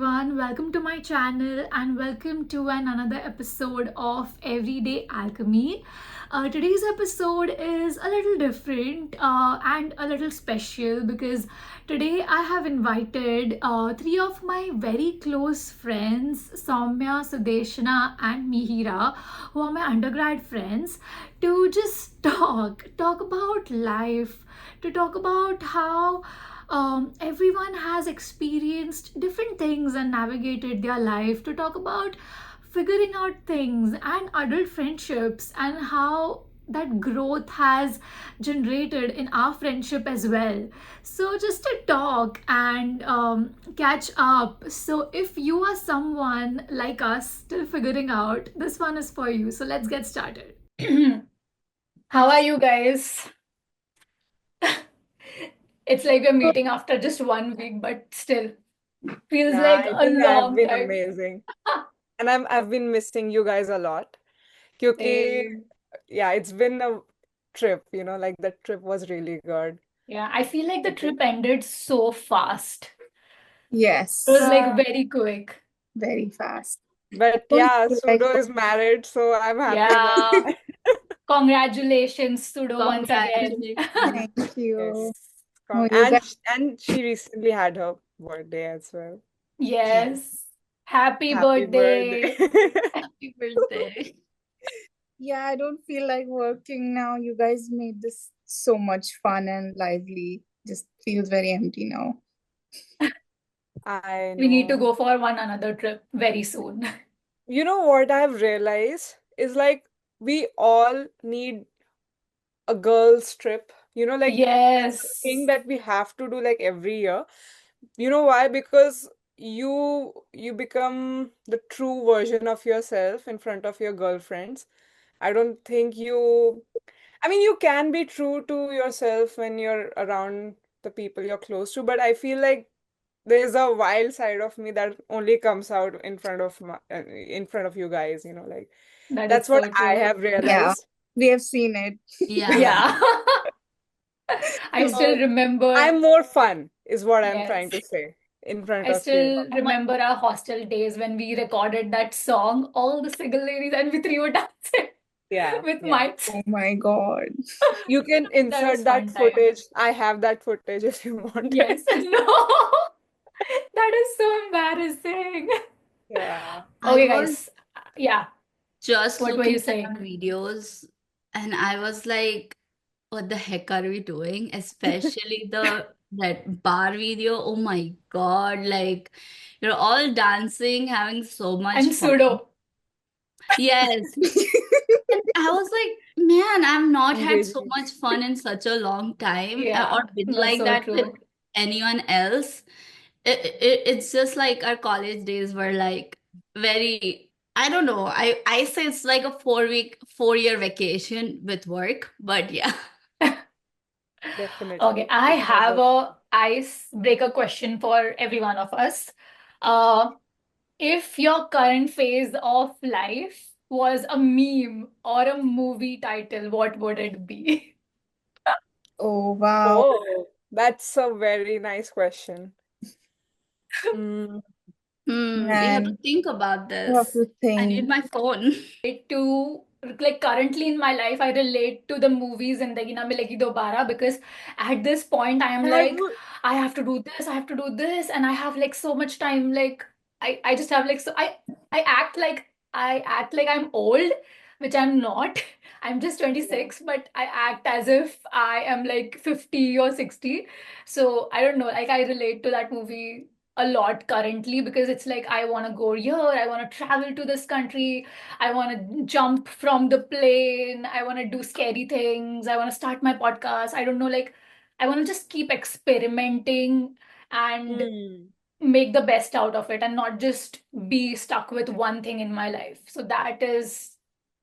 everyone. Welcome to my channel and welcome to another episode of Everyday Alchemy. Today's episode is a little different and a little special because today I have invited three of my very close friends, Soumya, Sudesna, and Mihira, who are my undergrad friends, to just talk about life, to talk about how everyone has experienced different things and navigated their life, to talk about figuring out things and adult friendships and how that growth has generated in our friendship as well. So, just to talk and catch up. So, if you are someone like us still figuring out, this one is for you. So, let's get started. How are you guys? It's like we're meeting after just 1 week, but still feels Yeah, like I a think I've long been time. amazing. And I've been missing you guys a lot. Kyunki, Same. yeah, it's been a trip, like the trip was really good. Yeah, I feel like the I think. trip ended so fast. It was Yes, like very quick. very fast. But Don't yeah, feel like Sudo is married, so I'm happy about Yeah. that. Congratulations, Sudo, once again. thank Yes. you. Oh, Con- you And guys, sh- and she recently had her birthday as well. Yes. Happy Happy birthday. birthday. Happy birthday. yeah, I don't feel like working now. You guys made this so much fun and lively. Just feels very empty now. I We need to know. go for one another trip very soon. You know what I've realized is like we all need a girls' trip. Like that's a thing Yes. that we have to do like every year. You know why? Because you become the true version of yourself in front of your girlfriends. I don't think I mean, you can be true to yourself when you're around the people you're close to, but I feel like there's a wild side of me that only comes out in front of you guys, like That is that's what so I true. have Yeah, realized. we have seen it. Yeah. Yeah. I still So remember, I'm more fun, is what I'm trying yes. to say in front I of you. still Oh my, remember our hostel days when we recorded that song, all the single ladies, and we three were dancing Yeah, with yeah. mics. Oh my God. You can That was insert that fun time. footage. I have that footage if you want Yes. it. No. That is so embarrassing. Yeah. I Okay, was guys. Yeah. just What were looking you at our saying? videos and I was like, what the heck are we doing? Especially the that bar video. Oh my God, like you're all dancing, having so much And fun. Sudo. Yes. And I was like, man, I've not had so Engaging. much fun in such a long time or Yeah, been that's like so that with true. anyone else. It's just like our college days were like very, I don't know. I say it's like a 4 week, 4 year vacation with work, but yeah. Okay, Definitely. I It was have a icebreaker question for every one of us. Uh, if your current phase of life was a meme or a movie title, what would it be? Oh, wow. Oh, that's a very nice question. Mm, We have to Man, think about you have this. to I need think. my phone. To like currently in my life, I relate to the movies Zindagi Na Milegi Dobara because at this point I am I like, would, I have to do this, I have to do this, and I have like so much time. Like I just have like so I act like I'm old, which I'm not. I'm just yeah. 26, but I act as if I am like 50 or 60. So I don't know, like I relate to that movie a lot currently because it's like I want to go here, I want to travel to this country, I want to jump from the plane. I want to do scary things. I want to start my podcast. I don't know, like, I want to just keep experimenting and Mm. make the best out of it and not just be stuck with one thing in my life. So that is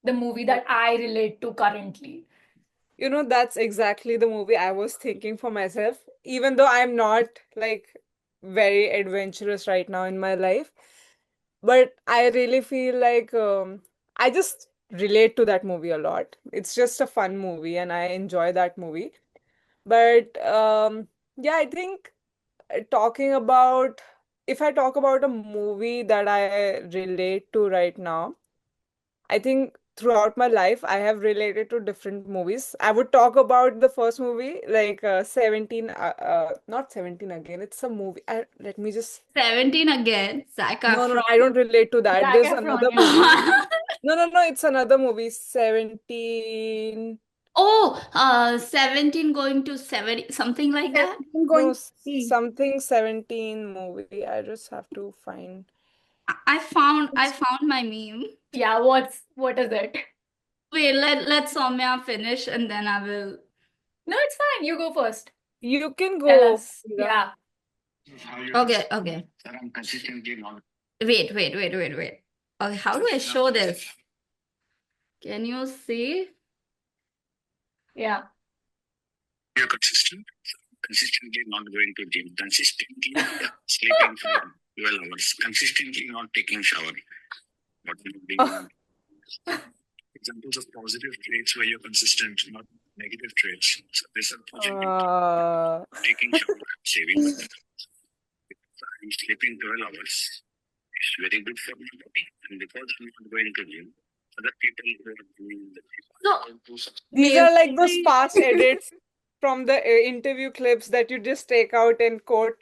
the movie that I relate to currently. That's exactly the movie I was thinking for myself, even though I'm not like very adventurous right now in my life. But I really feel like I just relate to that movie a lot. It's just a fun movie and I enjoy that movie. But yeah, I think talking about if I talk about a movie that I relate to right now, I think throughout my life I have related to different movies. I would talk about the first movie, like 17, not 17 again. It's a movie. Let me just. 17 again, Zac No, no, Efron. I don't relate to that. Zac There's Efron, another yeah. movie. No, no, no, it's another movie. 17. Oh, 17 going to 70, something like that. 17 No, going to see. something 17 movie. I just have to find. I found my meme. Yeah, what is it? Wait, let Soumya finish and then I will. No, it's fine. You go first. You can Tell go, us. Mihira. Yeah. Okay, okay. Wait. Okay, how do I show this? Can you see? Yeah. You're consistently not going to gym, consistently sleeping for 12 hours, consistently not taking shower. What will you be? Examples of positive traits where you're consistent, not negative traits. So this unfortunately taking shower, saving water. I'm sleeping 12 hours. It's very good for my body. And because I'm not going to gym, other people who are doing the So These are like those basically, past edits from the interview clips that you just take out and quote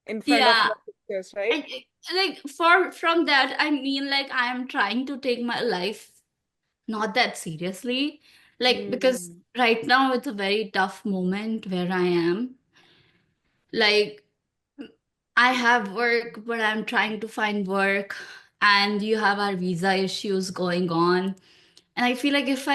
in front of yeah, your pictures, right? and like from that, I mean, like I am trying to take my life not that seriously, like because Mm. right now it's a very tough moment where I am. Like I have work, but I'm trying to find work, and you have our visa issues going on. And I feel like if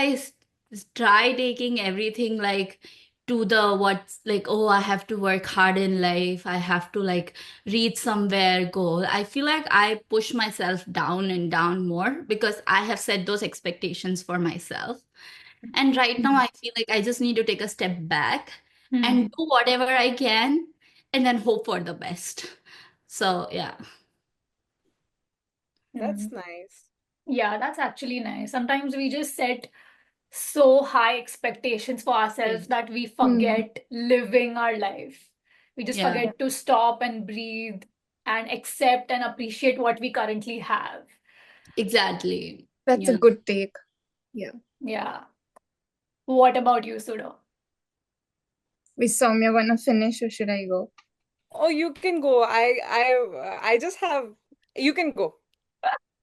try taking everything like to the what's like, oh, I have to work hard in life, I have to like reach somewhere goal, I feel like I push myself down and down more because I have set those expectations for myself. And right now, I feel like I just need to take a step back Hmm. and do whatever I can and then hope for the best. So, yeah. Hmm. That's nice. Yeah, that's actually nice. Sometimes we just set so high expectations for ourselves that we Hmm. forget living our life. We just Yeah, forget to stop and breathe and accept and appreciate what we currently have. exactly. That's a Yeah. good take. Yeah. Yeah. What about you, Sudo? Is Soumya gonna finish or should I go? Oh, you can go. I just have. You can go.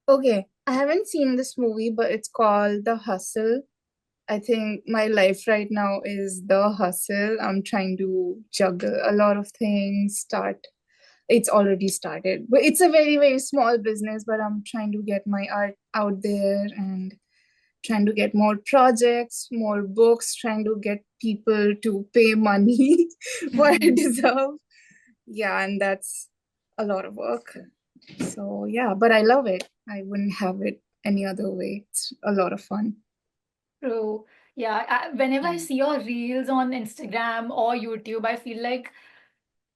Okay. I haven't seen this movie, but it's called The Hustle. I think my life right now is the hustle. I'm trying to juggle a lot of things, it's already started. But it's a very, very small business, but I'm trying to get my art out there and trying to get more projects, more books, trying to get people to pay money what I deserve. Yeah, and that's a lot of work. So, yeah, but I love it. I wouldn't have it any other way. It's a lot of fun. True. Yeah, whenever I Yeah. see your reels on Instagram or YouTube, I feel like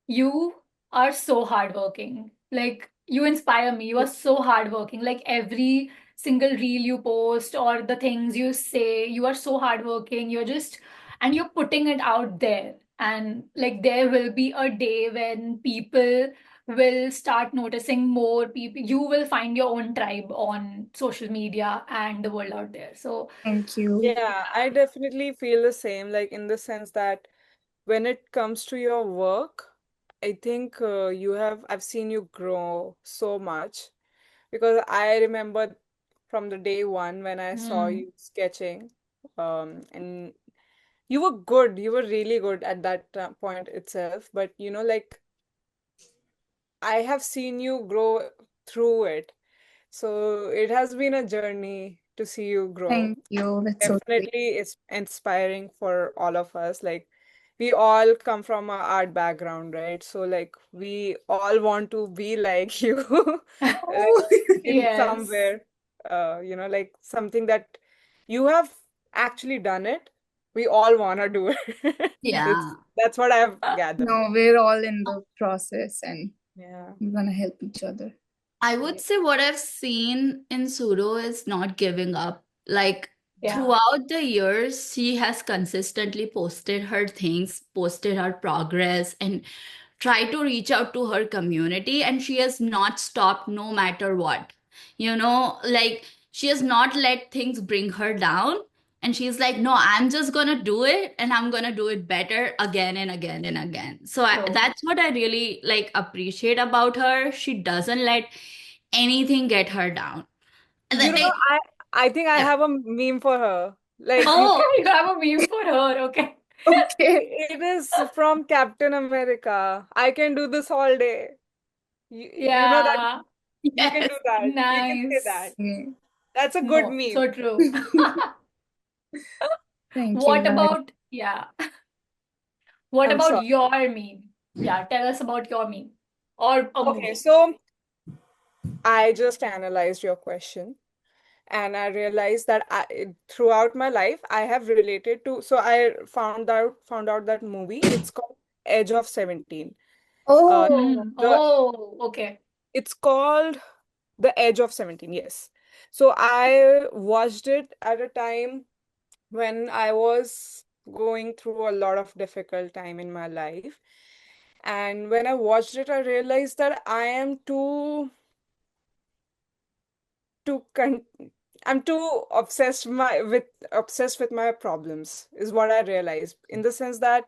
you are so hardworking. Like you inspire me. You are so hardworking. Like every single reel you post or the things you say, you are so hardworking. And you're putting it out there. And like there will be a day when people will start noticing more people. You will find your own tribe on social media and the world out there. So Thank you. Yeah, I definitely feel the same, like in the sense that when it comes to your work, I think I've seen you grow so much because I remember from the day one when I saw hmm. you sketching, and you were good, you were really good at that point itself, but like I have seen you grow through it. So it has been a journey to see you grow. Thank you. That's so sweet. Definitely it's inspiring for all of us. Like we all come from a art background, right? So like we all want to be like you, like Oh, in Yes. somewhere, like something that you have actually done it. We all want to do it. Yeah. That's what I've gathered. no, we're all in the process and Yeah. we're gonna help each other. I would say what I've seen in Sudo is not giving up. Like Yeah. throughout the years, she has consistently posted her things, posted her progress, and tried to reach out to her community, and she has not stopped no matter what. Like, she has not let things bring her down. And she's like, no, I'm just gonna do it, and I'm gonna do it better again and again and again. So True. that's what I really like appreciate about her. She doesn't let anything get her down. And You then, know, I think I yeah. have a meme for her. Like you Oh, can, You have a meme for her, okay? Okay. it is from Captain America. I can do this all day. You know that Yeah, you can do yes. that. You can say that. nice. Mm. That's a good No, meme. so true. Thank you. What about, yeah, what I'm about sorry. your meme? Yeah, tell us about your meme or a Okay, movie. so I just analyzed your question and I realized that throughout my life I have related to, so I found out that movie. It's called Edge of 17. Uh Oh, Hmm. the Oh, okay. it's called The Edge of 17, yes. So I watched it at a time when I was going through a lot of difficult time in my life. And when I watched it, I realized that I am too con I'm too obsessed with my problems is what I realized. In the sense that,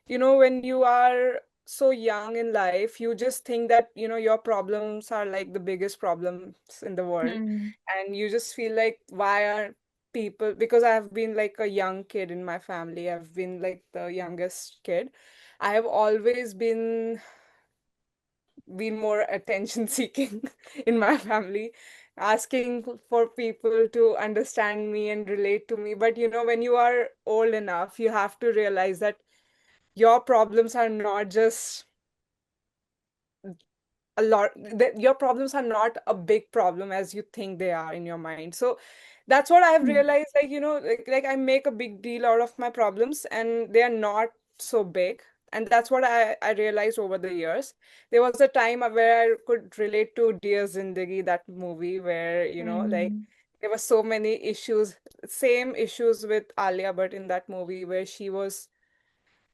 when you are so young in life, you just think that, your problems are like the biggest problems in the world. Hmm. And you just feel like, why are people, because I have been like a young kid in my family, I've been like the youngest kid. I have always been more attention seeking in my family, asking for people to understand me and relate to me. But when you are old enough, you have to realize that your problems are not just that your problems are not a big problem as you think they are in your mind. So that's what I have Hmm. realized, like, like I make a big deal out of my problems and they are not so big. And that's what I realized over the years. There was a time where I could relate to Dear Zindagi, that movie, where like Hmm. there were so many issues, same issues with Alia Bhatt in that movie, where she was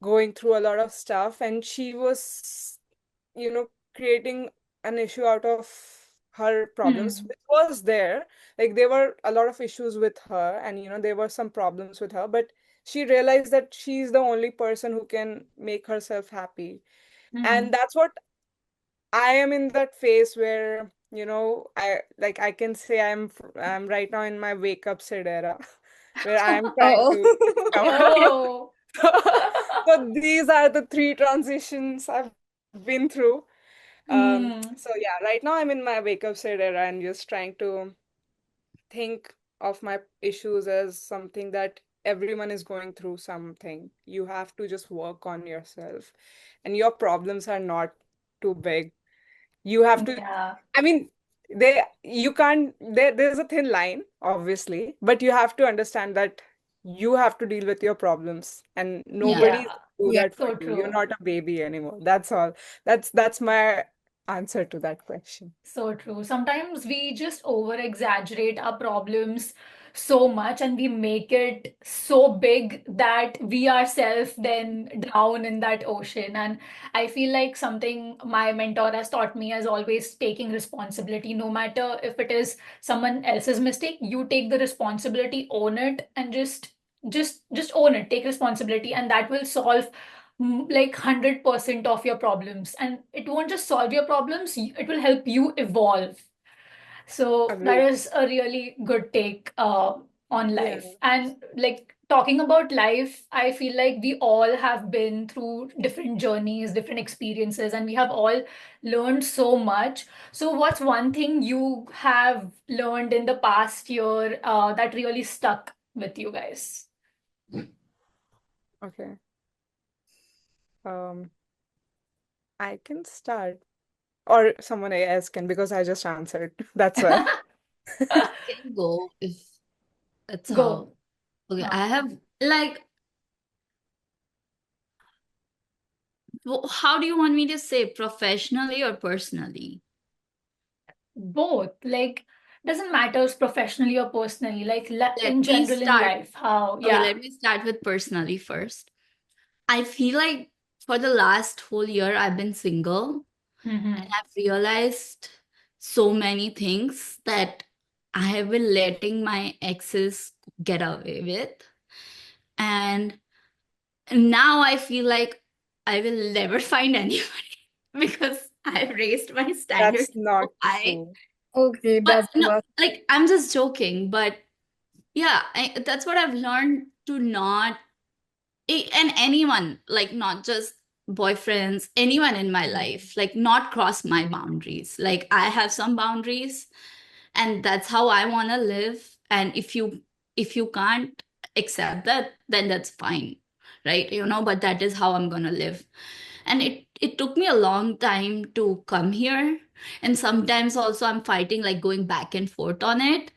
going through a lot of stuff and she was creating an issue out of her problems, Hmm. which was there. Like there were a lot of issues with her, and there were some problems with her, but she realized that she's the only person who can make herself happy. And Hmm. that's what I am in, that phase where I can say I'm right now in my wake up Sid era where I'm trying oh. to discover. Oh. So these are the three transitions I've been through. Hmm. So yeah, right now I'm in my wake up state era and just trying to think of my issues as something that everyone is going through something. You have to just work on yourself, and your problems are not too big. You have to, Yeah. I mean, you can't, there's a thin line, obviously, but you have to understand that you have to deal with your problems and Yeah. nobody Yeah. do Yeah. that for So you. You're true. not a baby anymore. That's all. That's my answer to that question. So true. Sometimes we just over exaggerate our problems so much and we make it so big that we ourselves then drown in that ocean. And I feel like something my mentor has taught me is always taking responsibility, no matter if it is someone else's mistake, you take the responsibility, own it, and just own it, take responsibility, and that will solve like 100% of your problems, and it won't just solve your problems, it will help you evolve. So that Agreed. is a really good take on Yeah. life. And like talking about life, I feel like we all have been through different journeys, different experiences, and we have all learned so much. So what's one thing you have learned in the past year that really stuck with you guys? Okay. Um, I can start, or someone else can, because I just answered. That's why. I can go if that's how. Go. Okay, Uh, I have like, how do you want me to say, professionally or personally? both, like, doesn't matter professionally or personally, like Let in me general in start. life, how, Okay, yeah. let me start with personally first. I feel like for the last whole year, I've been single, Mm-hmm. and I've realized so many things that I have been letting my exes get away with. And now I feel like I will never find anybody because I've raised my That's standards not so high. true. Okay, But doesn't no, work. like I'm just joking. But yeah, that's what I've learned to not, and anyone, like not just boyfriends, anyone in my life, like not cross my boundaries. Like I have some boundaries, and that's how I want to live. And if you can't accept that, then that's fine, right? But that is how I'm gonna live. And it took me a long time to come here, and sometimes also I'm fighting, like going back and forth on it.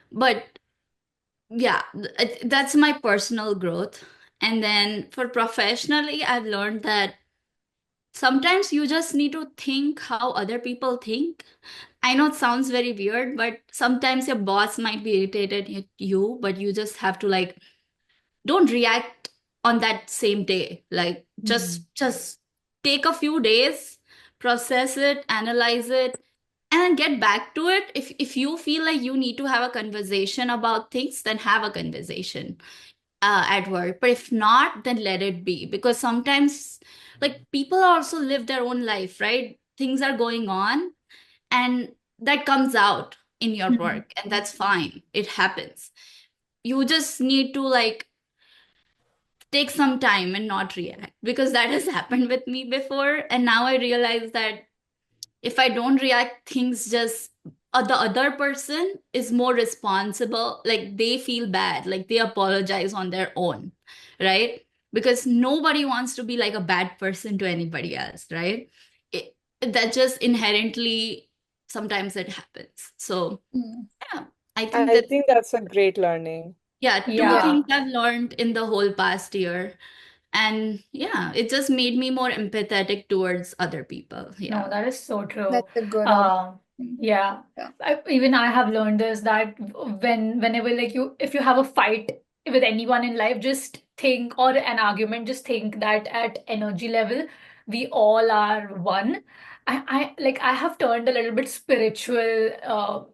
But yeah, that's my personal growth. And then for professionally, I've learned that sometimes you just need to think how other people think. I know it sounds very weird, but sometimes your boss might be irritated at you, but you just have to, like, don't react on that same day. Like just take a few days, process it, analyze it, and then get back to it. If you feel like you need to have a conversation about things, then have a conversation at work. But if not, then let it be, because sometimes, like, people also live their own life, right? Things are going on, and that comes out in your work, and that's fine. It happens. You just need to, like, take some time and not react, because that has happened with me before. And now I realize that if I don't react, things just, the other person is more responsible. Like, they feel bad, like they apologize on their own, right? Because nobody wants to be like a bad person to anybody else, right? That just inherently, sometimes it happens. So Mm. yeah, I think I that, think that's a great learning. yeah, two Yeah, Yeah. things I've learned in the whole past year. And yeah, it just made me more empathetic towards other people. No, Yeah. that is so true. that's a good Uh, observation. yeah. Yeah. Even I have learned this, that whenever, like, if you have a fight with anyone in life, just think, or an argument, just think that at energy level, we all are one. I have turned a little bit spiritual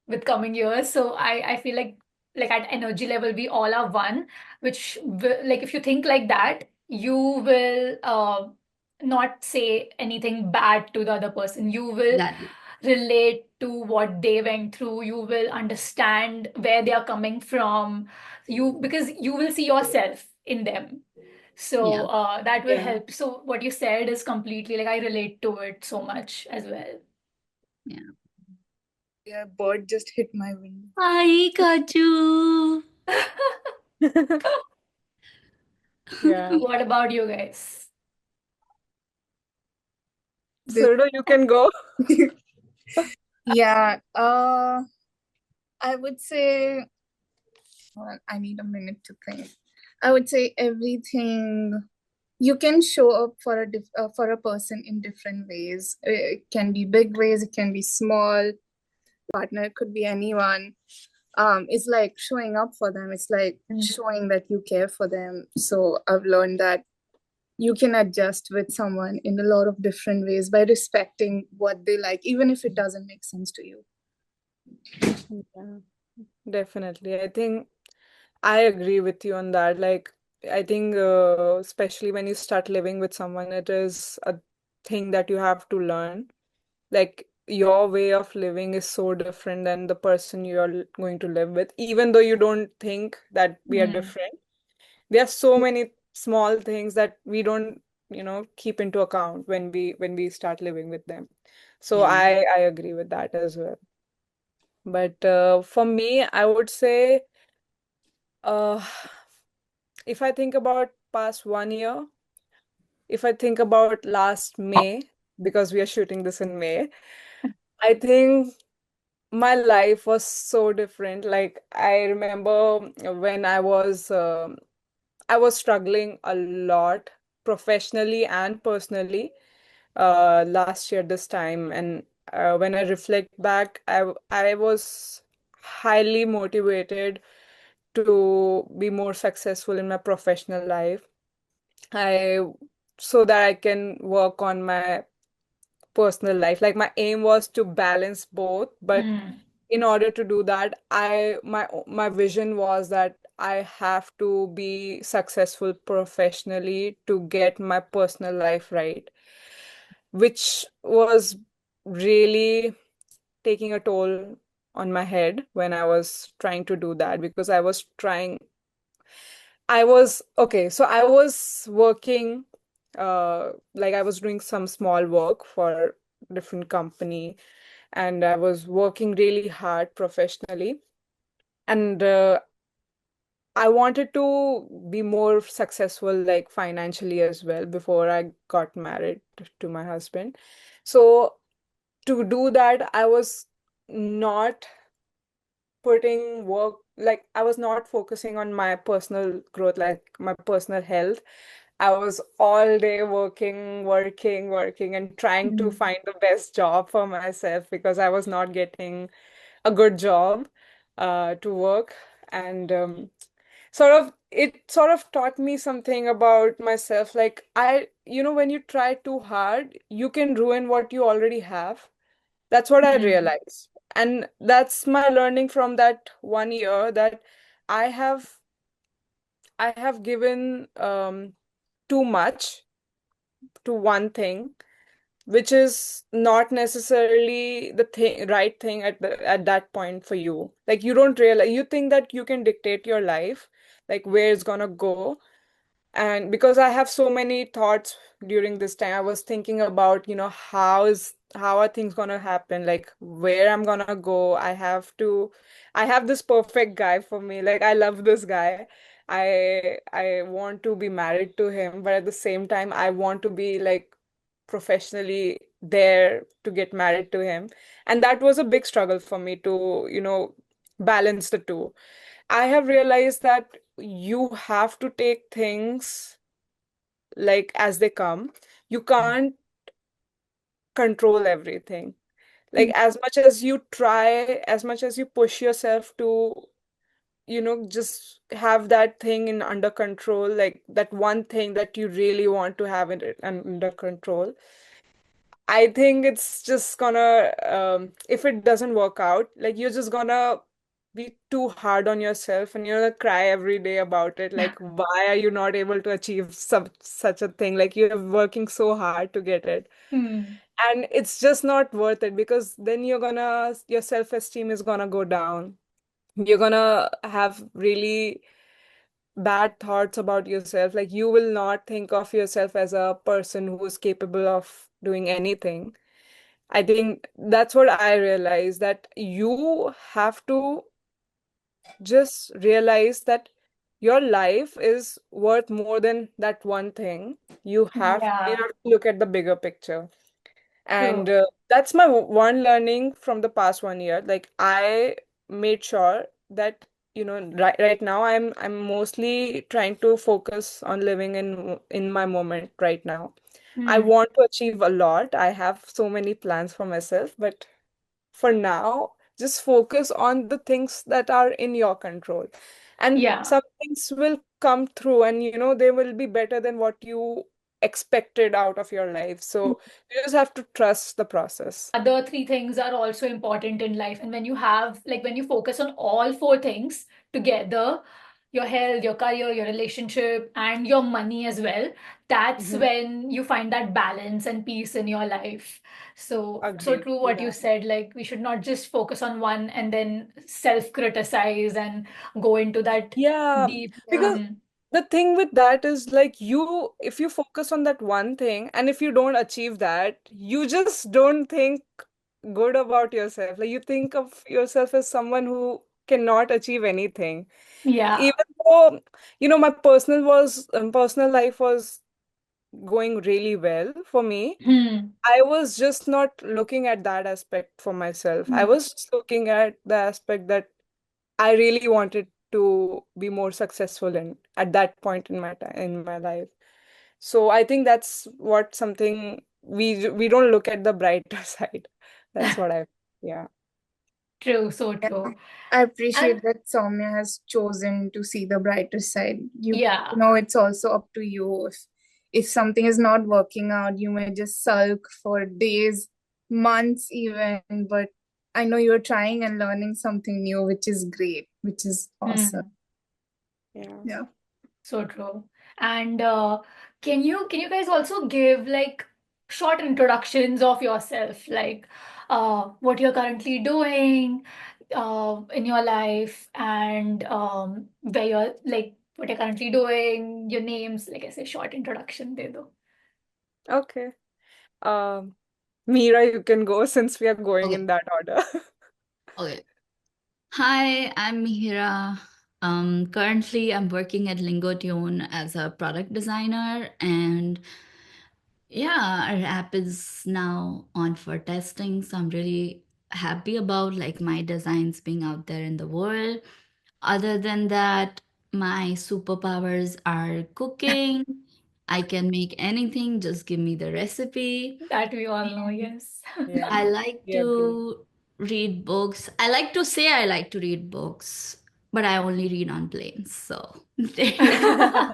with coming years. So I feel like at energy level, we all are one, which will, like, if you think like that, you will not say anything bad to the other person. You will Exactly. relate to what they went through. You will understand where they are coming from. Because you will see yourself in them. So Yeah. that will Yeah. help. So what you said is completely, like, I relate to it so much as well. Yeah. Yeah, bird just hit my window. Hi, Kaju. Yeah. What about you guys? This, Surdo, you can go. yeah, I would say, well, I need a minute to think. I would say everything. You can show up for for a person in different ways. It can be big ways, it can be small. Partner, it could be anyone. It's like showing up for them. It's like showing that you care for them. So I've learned that you can adjust with someone in a lot of different ways by respecting what they like, even if it doesn't make sense to you. Yeah, definitely. I think I agree with you on that. Like, I think, especially when you start living with someone, it is a thing that you have to learn. Like, your way of living is so different than the person you're going to live with, even though you don't think that we are Mm. different. There are so many small things that we don't, keep into account when we start living with them. So Yeah. I agree with that as well. But for me, I would say, uh, if I think about past 1 year, if I think about last May, because we are shooting this in May, I think my life was so different. Like, I remember when I was struggling a lot professionally and personally last year this time. And when I reflect back, I was highly motivated to be more successful in my professional life. I so that I can work on my personal life. Like my aim was to balance both, but Hmm. in order to do that, my vision was that I have to be successful professionally to get my personal life right, which was really taking a toll on my head when I was trying to do that, because I was okay, so I was working, like I was doing some small work for different company, and I was working really hard professionally. And I wanted to be more successful, like financially as well, before I got married to my husband. So to do that, I was not putting work, like I was not focusing on my personal growth, like my personal health. I was all day working, and trying to Mm. find the best job for myself because I was not getting a good job to work. And it sort of taught me something about myself. Like when you try too hard, you can ruin what you already have. That's what I Hmm. realized. And that's my learning from that 1 year, that I have I have given too much to one thing, which is not necessarily the right thing at that point for you. Like you don't realize, you think that you can dictate your life, like where it's gonna go. And because I have so many thoughts during this time, I was thinking about, how are things gonna happen, like where I'm gonna go. I have this perfect guy for me. Like I love this guy. I want to be married to him, but at the same time, I want to be like professionally there to get married to him. And that was a big struggle for me to, balance the two. I have realized that you have to take things like as they come. You can't control everything. Like as much as you try, as much as you push yourself to, just have that thing in under control, like that one thing that you really want to have it under control. I think it's just gonna, if it doesn't work out, like you're just gonna be too hard on yourself and you're gonna cry every day about it. Like, why are you not able to achieve such a thing? Like, you're working so hard to get it. Hmm. And it's just not worth it, because then your self-esteem is gonna go down. You're gonna have really bad thoughts about yourself. Like, you will not think of yourself as a person who is capable of doing anything. I think that's what I realized, that you have to just realize that your life is worth more than that one thing. You Yeah, have to look at the bigger picture. And true. that's my one learning from the past 1 year. Like I made sure that, right now I'm mostly trying to focus on living in my moment right now. I Hmm. want to achieve a lot. I have so many plans for myself, but for now, just focus on the things that are in your control. And Yeah. some things will come through, and they will be better than what you expected out of your life. So you just have to trust the process. Other three things are also important in life. And when you have, like, when you focus on all four things together, your health, your career, your relationship, and your money as well, that's Mhm. when you find that balance and peace in your life. So, so Agreed. true what you Yeah. said. Like, we should not just focus on one and then self criticize and go into that Yeah, deep. because the thing with that is like if you focus on that one thing and if you don't achieve that, you just don't think good about yourself. Like you think of yourself as someone who cannot achieve anything. Yeah. Even though, my personal life was going really well for me, Hmm. I was just not looking at that aspect for myself. I Hmm. was just looking at the aspect that I really wanted to be more successful in at that point in my life. So I think that's what something we don't look at the brighter side. That's what yeah. True, so Yeah, true. I appreciate And that Soumya has chosen to see the brighter side. You yeah. know, it's also up to you. if something is not working out, you may just sulk for days, months even, but I know you're trying and learning something new, which is great, which is awesome. Yeah. Yeah. So true. And can you guys also give like short introductions of yourself, like what you're currently doing in your life, and where you're like what you're currently doing, your names, like I say, short introduction de do. Okay. Um, Mira, you can go since we are going Okay. in that order. Okay. Hi, I'm Mihira. Currently, I'm working at Lingotune as a product designer, and yeah, our app is now on for testing. So I'm really happy about like my designs being out there in the world. Other than that, my superpowers are cooking. I can make anything, just give me the recipe. That we all know, yes. Yeah, I like we agree. to read books. I like to say I like to read books, but I only read on planes. So there you go.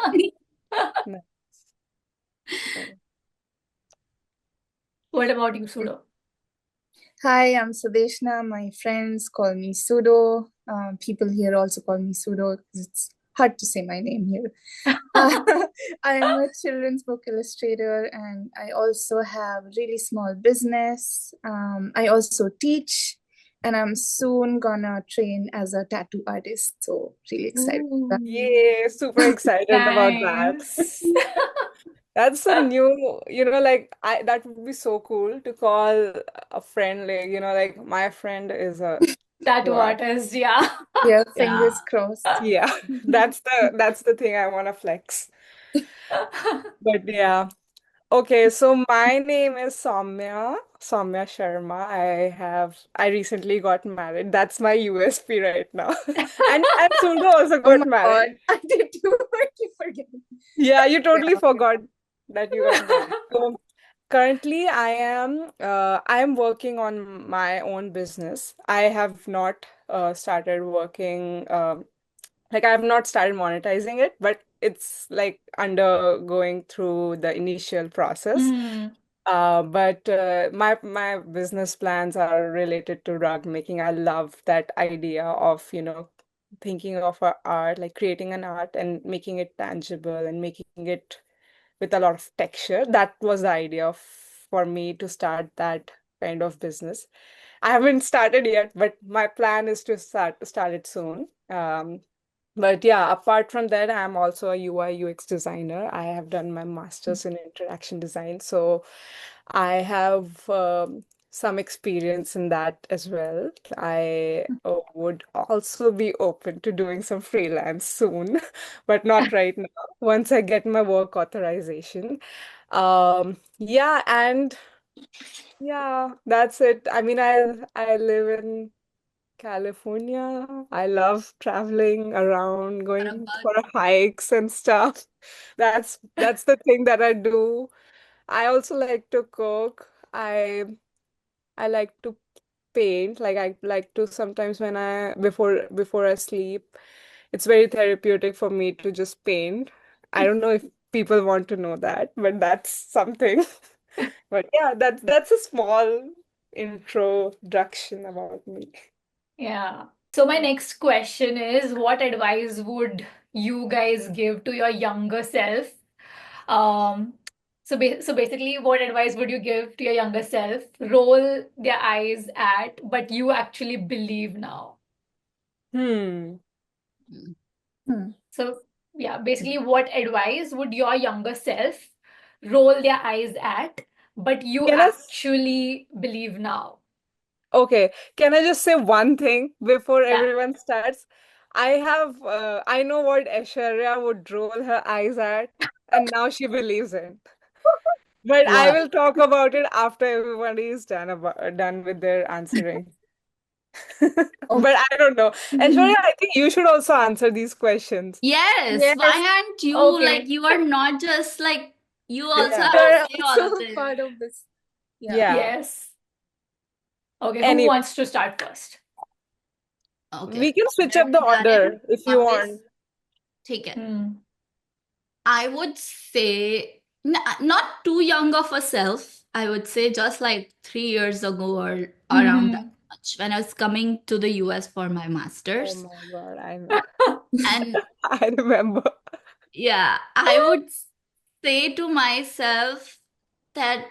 Nice. Nice. What about you, Sudo? Hi, I'm Sudesna. My friends call me Sudo. People here also call me Sudo because it's hard to say my name here. I'm a children's book illustrator, and I also have really small business. I also teach, and I'm soon gonna train as a tattoo artist. So really excited about Yeah, super excited about that. Nice. That's a new, like that would be so cool to call a friend, like, like my friend is a Tattoo tattoo artist. artist, yeah. that. Yeah, Yeah. fingers crossed. Yeah, that's the thing I want to flex. But yeah. Okay, so my name is Soumya Sharma. I recently got married. That's my USP right now. And Sundo also Oh got my God, married. I did too. I keep forgetting. Yeah, you Yeah. totally forgot that you got married. So currently I am working on my own business. I have not started working like I have not started monetizing it, but it's like undergoing through the initial process. Hmm. But my business plans are related to rug making. I love that idea of, thinking of a art, like creating an art and making it tangible and making it with a lot of texture. That was the idea for me to start that kind of business. I haven't started yet, but my plan is to start it soon. But yeah, apart from that, I'm also a UI UX designer. I have done my master's in interaction design, so I have some experience in that as well. I would also be open to doing some freelance soon, but not right now. Once I get my work authorization. Yeah, and yeah, that's it. I mean, I live in California. I love traveling around, What going about for hikes and stuff. That's the thing that I do. I also like to cook. I like to paint. Like I like to sometimes when I before I sleep, it's very therapeutic for me to just paint. I don't know if people want to know that, but that's something. But yeah, that's a small introduction about me. Yeah. So my next question is, what advice would you guys give to your younger self? Um, so basically, what advice would you give to your younger self? Roll their eyes at, but you actually believe now. Hmm. mm, Hmm. So yeah, basically, what advice would your younger self roll their eyes at, but you Can I? actually believe now? Okay, can I just say one thing before Yeah. everyone starts? I know what Aishwarya would roll her eyes at, and now she believes it. But I what? will talk about it after everybody is done with their answering. Okay. But I don't know. Aishwarya, I think you should also answer these questions. Yes, why Yes, aren't you Okay. like you are not just like you also Yeah. have to you're say all of also this. part of this. Yeah. Yeah. Yes. Okay, who Anyway, wants to start first? Okay, we can switch order up the Karen, order if you वापस want. ठीक है. Hmm. I would say Not too young of a self, I would say, just like 3 years ago or around that Mhm. much, when I was coming to the US for my Oh master's. my God, I know. And I remember. yeah, I would say to myself that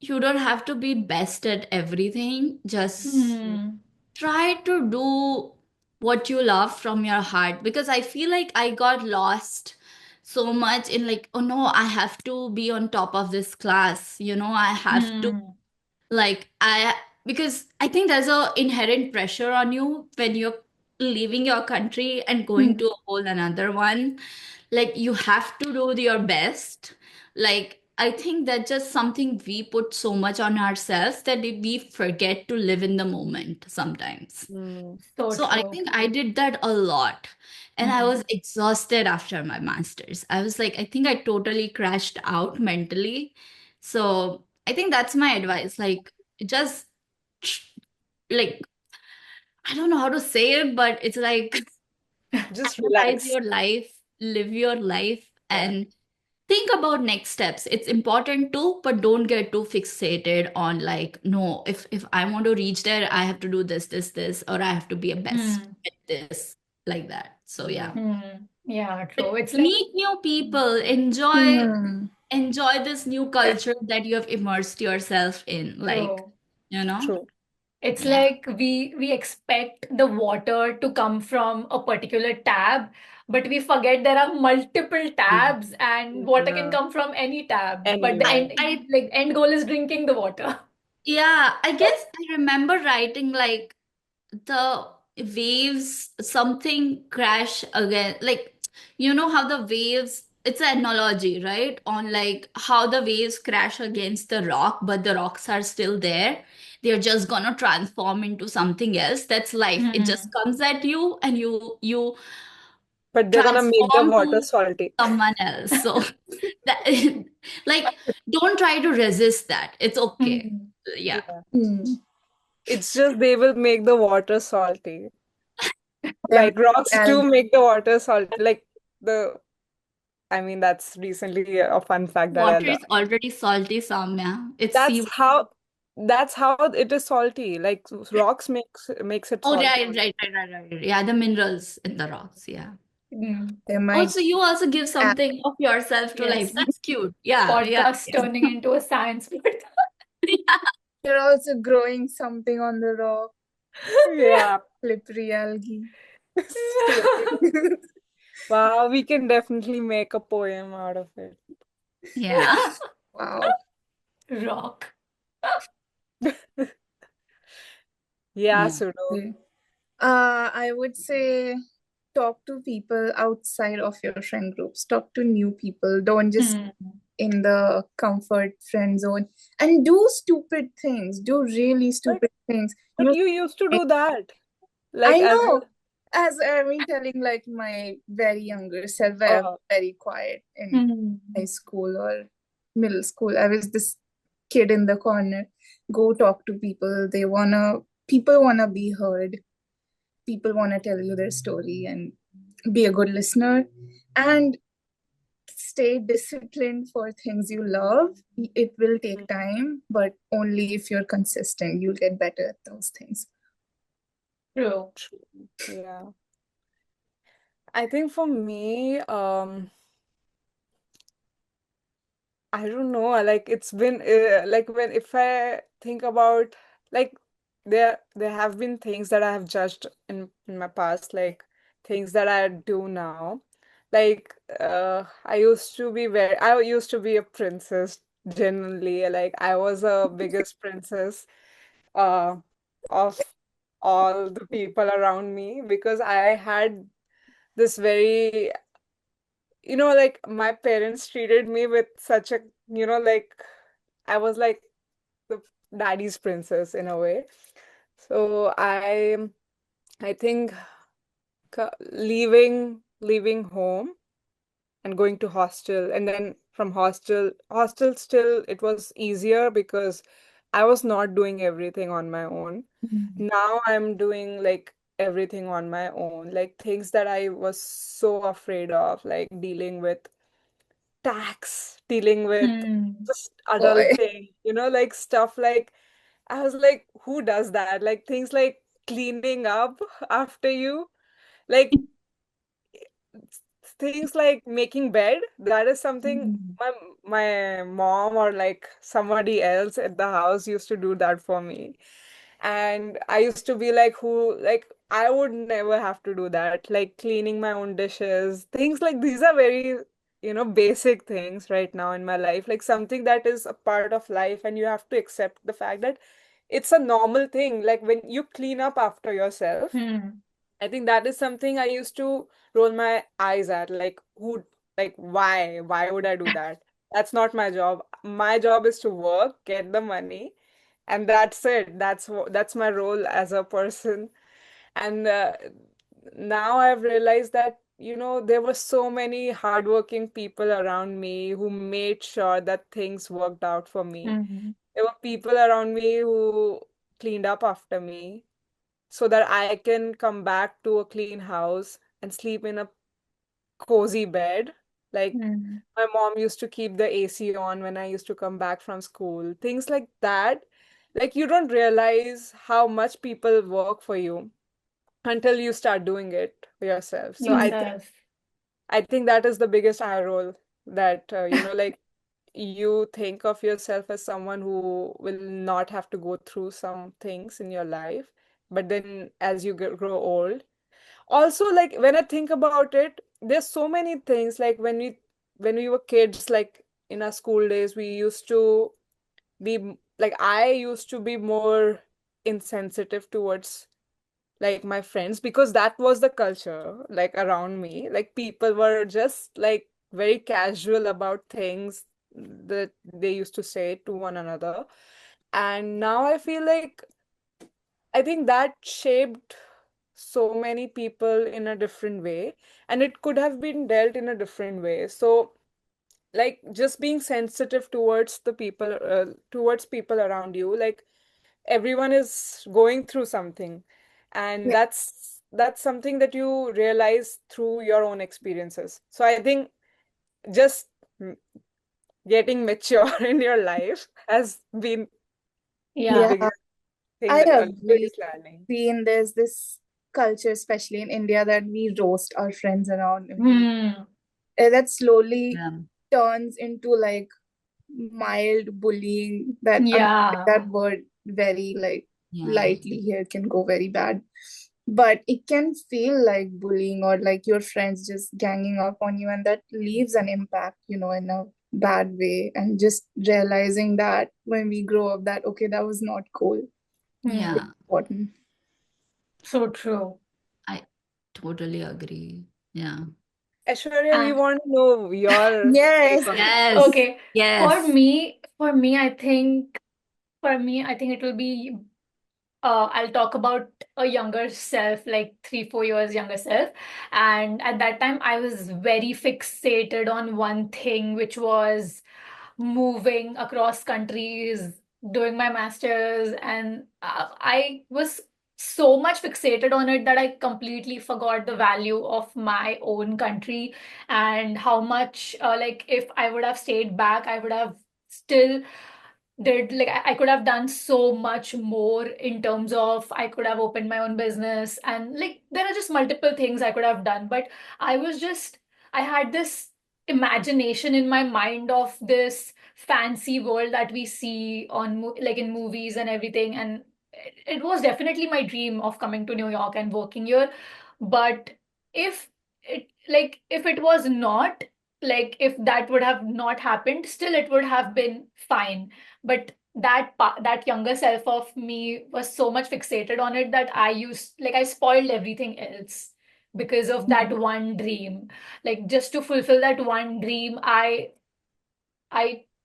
you don't have to be best at everything. Just Mhm. try to do what you love from your heart, because I feel like I got lost so much in like, oh no, I have to be on top of this class, I have to, Mhm. like, because I think there's a inherent pressure on you when you're leaving your country and going to a whole another one. Like, you have to do your best. Like, I think that's just something we put so much on ourselves that we forget to live in the moment sometimes. Mm. So So I true. think I did that a lot. And I Mhm. was exhausted after my master's. I was like, I think I totally crashed out mentally. So I think that's my advice. Like, just like, I don't know how to say it, but it's like Just analyze relax. your life, live your life, Yeah. and think about next steps. It's important too, but don't get too fixated on like, no, if I want to reach there, I have to do this, or I have to be a best Mhm. at this, like that. So yeah. Mm. Mhm. Yeah, But true. It's like meet new people, Hmm. enjoy this new culture that you have immersed yourself in. Like, true. you know? True. It's Yeah. like we expect the water to come from a particular tab, but we forget there are multiple Mm. tabs and water can Yeah. come from any tab. But the I, Anywhere. end I like end goal is drinking the water. yeah, I guess I remember writing like the waves, something crash again, like, how the waves, it's an analogy, right, on like how the waves crash against the rock, but the rocks are still there. They're just gonna transform into something else. That's life. It just Mhm. comes at you, and you But they're gonna make the transform water to salty. someone else. So that, like, don't try to resist that. It's okay. Mhm. Yeah. Yeah. Hmm. It's just they will make the water salty. Them Like rocks do algae. make the water salty. Like the, I mean, that's recently a fun fact that I Water learned. is already salty, Soumya. It's That's sea. how that's how it is salty. Like rocks makes it Oh, salty. right. Yeah, the minerals in the rocks. Yeah. Mhm. They Oh, might so you also give add. something of yourself to life. Yes. That's cute. Yeah, yeah, Podcast yeah. turning into a science podcast. Yeah. They're also growing something on the rock. Yeah. Slippery algae. Slippery. Wow, we can definitely make a poem out of it. Yeah. Wow. Rock. Yeah, Yeah. Sudo. Okay. I would say talk to people outside of your friend groups. Talk to new people. Don't just Mhm. in the comfort friend zone and do stupid things. Do really But stupid things. but you used to do that. Like I as know. a As I've been telling like my very younger self, where I was oh, very quiet in Mhm. high school or middle school. I was this kid in the corner. Go talk to people. People wanna be heard. People wanna tell you their story and be a good listener. And stay disciplined for things you love. It will take time, but only if you're consistent, you'll get better at those things. True. true. Yeah. I think for me, I don't know. Like it's been like when if I think about like there have been things that I have judged in my past, like things that I do now. Like I used to be a princess genuinely. Like I was a biggest princess uh of all the people around me because I had this very like my parents treated me with such a, like I was like the daddy's princess in a way. So I think leaving home and going to hostel, and then from hostel still it was easier because I was not doing everything on my own. Now I'm doing like everything on my own, like things that I was so afraid of, like dealing with tax, dealing with Hmm. just Boy. adulting, like stuff like, I was like, who does that? Like things like cleaning up after you, like things like making bed. That is something Mm. my my mom or like somebody else at the house used to do that for me. And I used to be like, who, like, I would never have to do that. Like cleaning my own dishes, things like these are very, basic things right now in my life. Like something that is a part of life, and you have to accept the fact that it's a normal thing. Like when you clean up after yourself, Hmm. I think that is something I used to roll my eyes at. Like who, like why? Why would I do that? That's not my job. My job is to work, get the money, and that's it. That's my role as a person. And now I've realized that, there were so many hardworking people around me who made sure that things worked out for me. Hmm. There were people around me who cleaned up after me so that I can come back to a clean house and sleep in a cozy bed. Like Hmm. my mom used to keep the AC on when I used to come back from school. Things like that. Like you don't realize how much people work for you until you start doing it yourself. So I think Yourself. I think that is the biggest eye roll, that like you think of yourself as someone who will not have to go through some things in your life, but then as you grow old, also, like when I think about it, there's so many things. Like when we were kids, like in our school days, we used to like I used to be more insensitive towards like my friends, because that was the culture like around me. Like people were just like very casual about things that they used to say to one another. And now I feel like I think that shaped so many people in a different way, and it could have been dealt in a different way. So, like, just being sensitive towards people around you, like, everyone is going through something, and Yeah. that's something that you realize through your own experiences. So, I think just mm, getting mature in your life has been the Yeah. Yeah, biggest I agree. biggest learning. Seen there's this culture, especially in India, that we roast our friends around. Hmm. That slowly Yeah. turns into like mild bullying. That I'm using Yeah. that word very like Yeah. lightly here, can go very bad. But it can feel like bullying or like your friends just ganging up on you, and that leaves an impact, in a bad way. And just realizing that when we grow up, that okay, that was not cool. Hmm. Yeah. Important. So true. I totally agree. Yeah. Aishwarya, we And want to know your take Yes. on it. Yes. okay, Yes. for me, I think it will be I'll talk about a younger self, like 3, 4 years younger self. And at that time, I was very fixated on one thing, which was moving across countries, doing my master's. And I was so much fixated on it that I completely forgot the value of my own country and how much, like, if I would have stayed back, I would have still did like I could have done so much more in terms of I could have opened my own business, and like there are just multiple things I could have done. But I had this imagination in my mind of this fancy world that we see on like in movies and everything, and it was definitely my dream of coming to New York and working here. But if if it was not, like if that would have not happened, still it would have been fine. But that younger self of me was so much fixated on it that I spoiled everything else because of that one dream. Like just to fulfill that one dream, I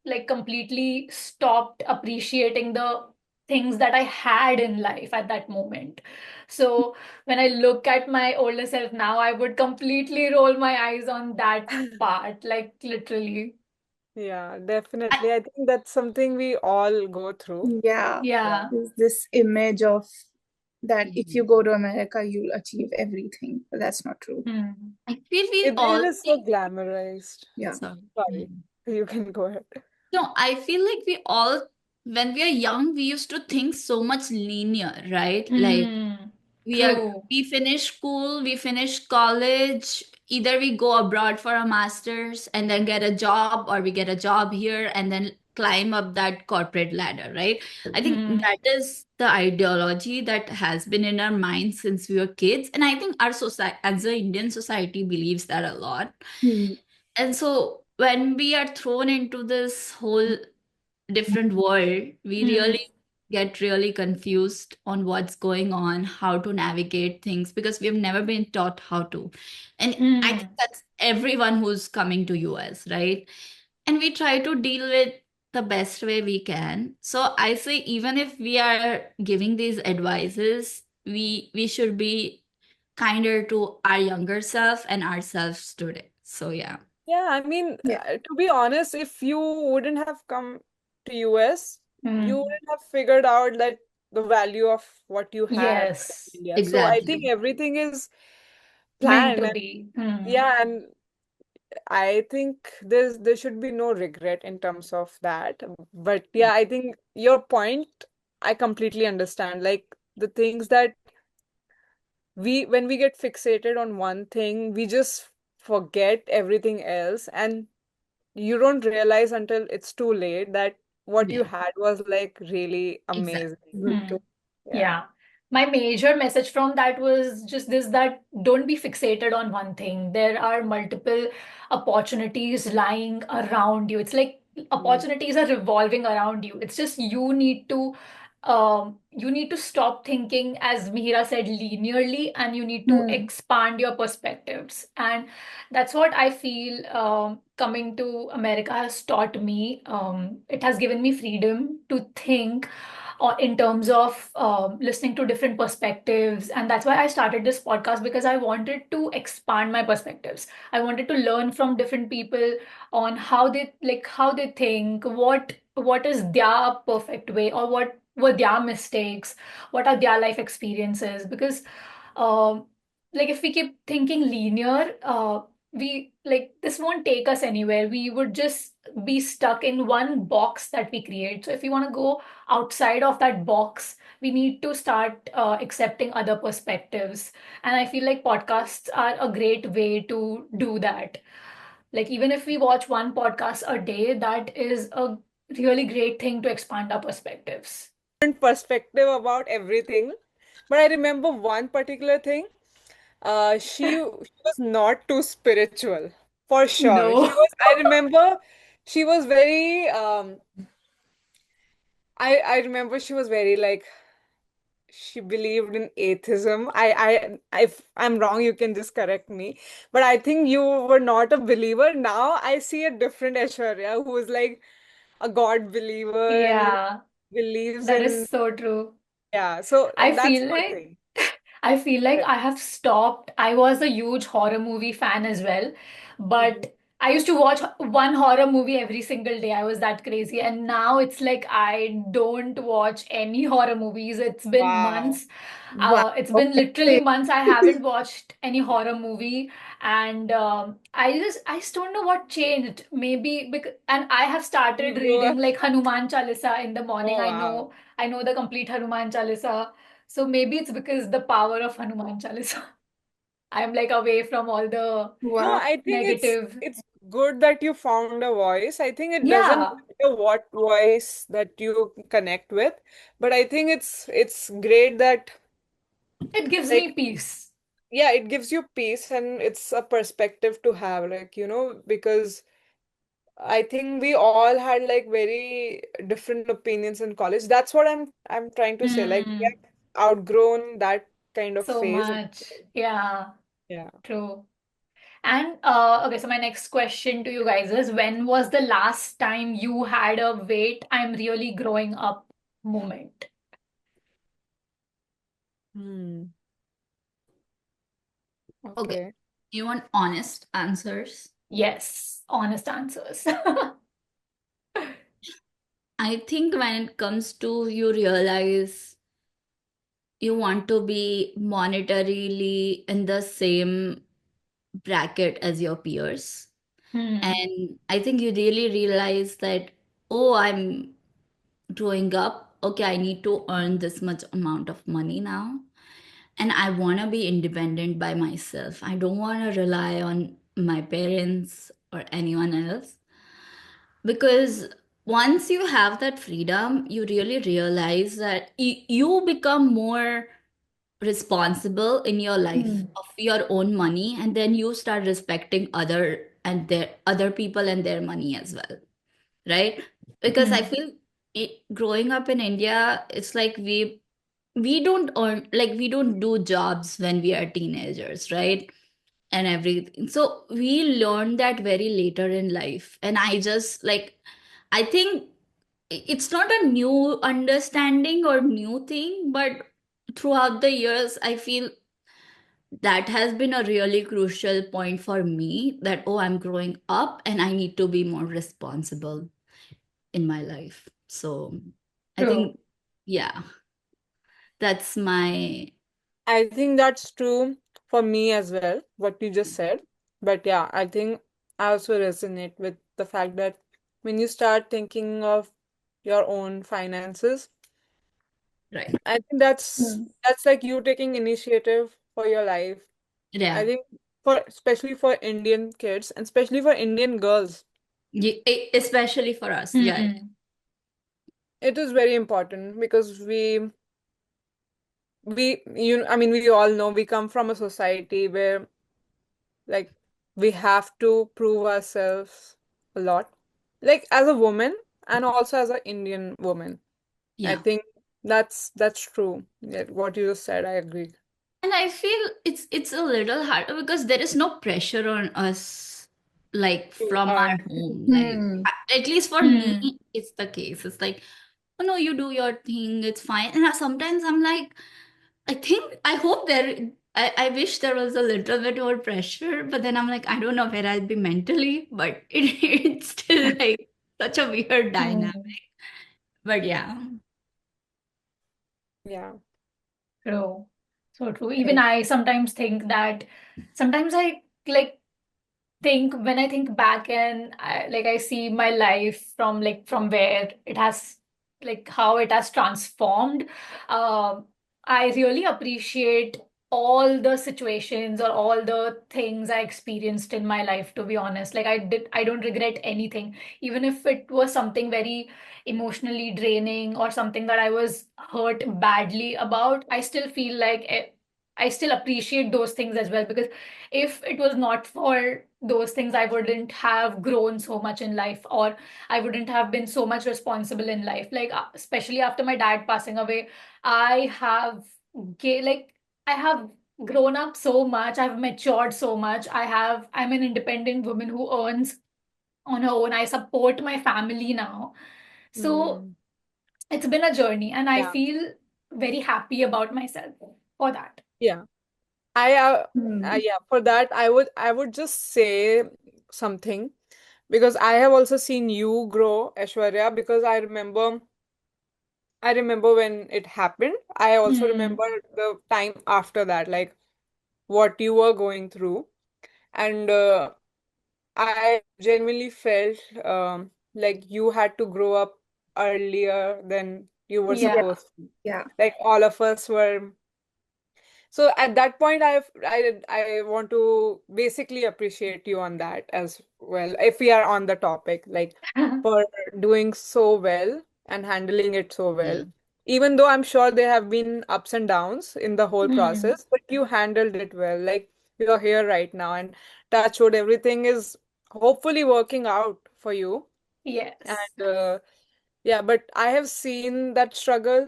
like completely stopped appreciating the things that I had in life at that moment. So when I look at my older self now, I would completely roll my eyes on that part, like literally. Yeah, I, definitely. I think that's something we all go through. Yeah. Yeah. Yeah. There's this image of that if you go to America, you'll achieve everything. But that's not true. I feel we It all is so glamorized. Yeah. sorry. Sorry, you can go ahead. No, I feel like we all, when we are young, we used to think so much linear, right? Like True. we finish school, we finish college, either we go abroad for a master's and then get a job, or we get a job here and then climb up that corporate ladder, right? I think that is the ideology that has been in our minds since we were kids. And I think our society, as the Indian society, believes that a lot. Hmm. And so when we are thrown into this whole different world, we really get really confused on what's going on, how to navigate things, because we've never been taught how to. And I think that's everyone who's coming to US, right? And we try to deal with the best way we can. So I say, even if we are giving these advices, we should be kinder to our younger self and ourselves today. So yeah. Yeah, I mean, Yeah. to be honest, if you wouldn't have come to US, you Mm. wouldn't have figured out that the value of what you have Yes. in India. So I think Exactly. everything is Meant planned, to and be. yeah, and I think there should be no regret in terms of that. But yeah, I think your point, I completely understand. Like the things that when we get fixated on one thing, we just forget everything else, and you don't realize until it's too late that what you Yeah, had was like really exactly. amazing. Good too. Yeah. Yeah. My major message from that was just this, that don't be fixated on one thing. There are multiple opportunities lying around you. It's like Mm. opportunities are revolving around you. It's just you need to stop thinking, as Mihira said, linearly, and you need to Hmm. expand your perspectives. And that's what I feel coming to America has taught me. It has given me freedom to think in terms of listening to different perspectives. And that's why I started this podcast, because I wanted to expand my perspectives. I wanted to learn from different people on how they think, what is their perfect way, or what were their mistakes, what are their life experiences. Because um, if we keep thinking linear, we like this won't take us anywhere. We would just be stuck in one box that we create. So if we want to go outside of that box, we need to start accepting other perspectives. And I feel like podcasts are a great way to do that. Like, even if we watch one podcast a day, that is a really great thing to expand our perspectives. Different perspective about everything. But I remember one particular thing. She was not too spiritual, for sure. She No. was, I remember she was very I remember she was very like she believed in atheism. If I'm wrong, you can just correct me. But I think you were not a believer. Now I see a different Aishwarya who is like a God believer and Yeah, believes that is in, so true. yeah. So I that's feel one like thing. I feel like Right. I have stopped. I was a huge horror movie fan as well, Mhm. but I used to watch one horror movie every single day. I was that crazy. And now it's like I don't watch any horror movies. It's been Wow. months. Wow. It's been literally Same. months I haven't watched any horror movie. And I just don't know what changed. Maybe because, and I have started You reading are, like Hanuman Chalisa in the morning. oh wow. I know the complete Hanuman Chalisa, so maybe it's because the power of Hanuman Chalisa. I'm like away from all the No, Wow. I think negative. it's good that you found a voice. I think it doesn't Yeah, matter what voice that you connect with, but I think it's great that it gives me like peace. yeah, it gives you peace and it's a perspective to have, like, because I think we all had like very different opinions in college. That's what I'm trying to say. Like we Hmm, have outgrown that kind of so phase. much. Yeah, Yeah. true. And okay, so my next question to you guys is, when was the last time you had a wait, I'm really growing up moment? Hmm. Okay. Okay. You want honest answers? Yes, honest answers. I think when it comes to you realize you want to be monetarily in the same bracket as your peers. And I think you really realize that, oh, I'm growing up. Okay, I need to earn this much amount of money now. And I want to be independent by myself. I don't want to rely on my parents or anyone else. Because once you have that freedom, you really realize that you become more responsible in your life of your own money, and then you start respecting other people and their money as well, right? Because I feel growing up in India, it's like we don't earn, like we don't do jobs when we are teenagers, right? And everything, so we learn that very later in life. And I just like, I think it's not a new understanding or new thing, but throughout the years, I feel that has been a really crucial point for me, that, oh, I'm growing up and I need to be more responsible in my life. So I True. think, yeah, that's my, I think that's true for me as well, what you just said. But yeah, I think I also resonate with the fact that when you start thinking of your own finances, right. I think that's like you taking initiative for your life. I Yeah. think for especially for Indian kids and especially for Indian girls, Especially for us. Yeah. it is very important because I mean we all know we come from a society where like we have to prove ourselves a lot. Like as a woman and also as an Indian woman. I Yeah. think that's true. Yeah, what you just said, I agree. And I feel it's a little hard because there is no pressure on us, like To from our earn. home. Like at least for me, it's the case. It's like, oh no, you do your thing, it's fine. And sometimes I'm like, I hope I wish there was a little bit more pressure, but then I'm like, I don't know where I'll be mentally, but it's still like such a weird dynamic. But yeah. Yeah. True. So true. Even I sometimes think that sometimes I like think when I think back and I see my life from from where it has how it has transformed. Um, I really appreciate all the situations or all the things I experienced in my life, to be honest. I don't regret anything, even if it was something very emotionally draining or something that I was hurt badly about. I still feel like I still appreciate those things as well, because if it was not for those things, I wouldn't have grown so much in life, or I wouldn't have been so much responsible in life. Especially after my dad passing away, I have like I have grown up so much. I've matured so much. I'm an independent woman who earns on her own. I support my family now. So Mm. it's been a journey, and I Yeah. feel very happy about myself for that. Yeah. I yeah, for that I would just say something because I have also seen you grow, Aishwarya, because I remember when it happened. I also Hmm. remember the time after that, like what you were going through. And I genuinely felt like you had to grow up earlier than you were Yeah. supposed to. Yeah. Like all of us were. So at that point, I want to basically appreciate you on that as well. If we are on the topic, like for doing so well and handling it so Yeah. well, even though I'm sure there have been ups and downs in the whole Hmm. process, but you handled it well. Like you're here right now, and touch wood, everything is hopefully working out for you. Yes. And yeah, but I have seen that struggle,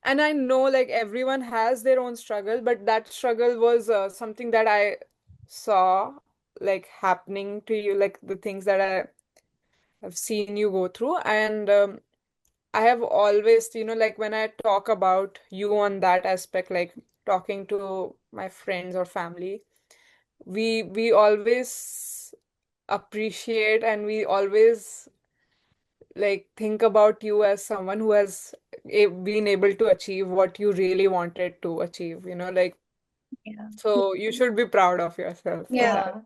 and I know like everyone has their own struggle, but that struggle was something that I saw like happening to you, like the things that I have seen you go through. And I have always, like when I talk about you on that aspect, like talking to my friends or family, we always appreciate and we always like think about you as someone who has been able to achieve what you really wanted to achieve, like, Yeah. so you should be proud of yourself for Yeah. that. Yeah.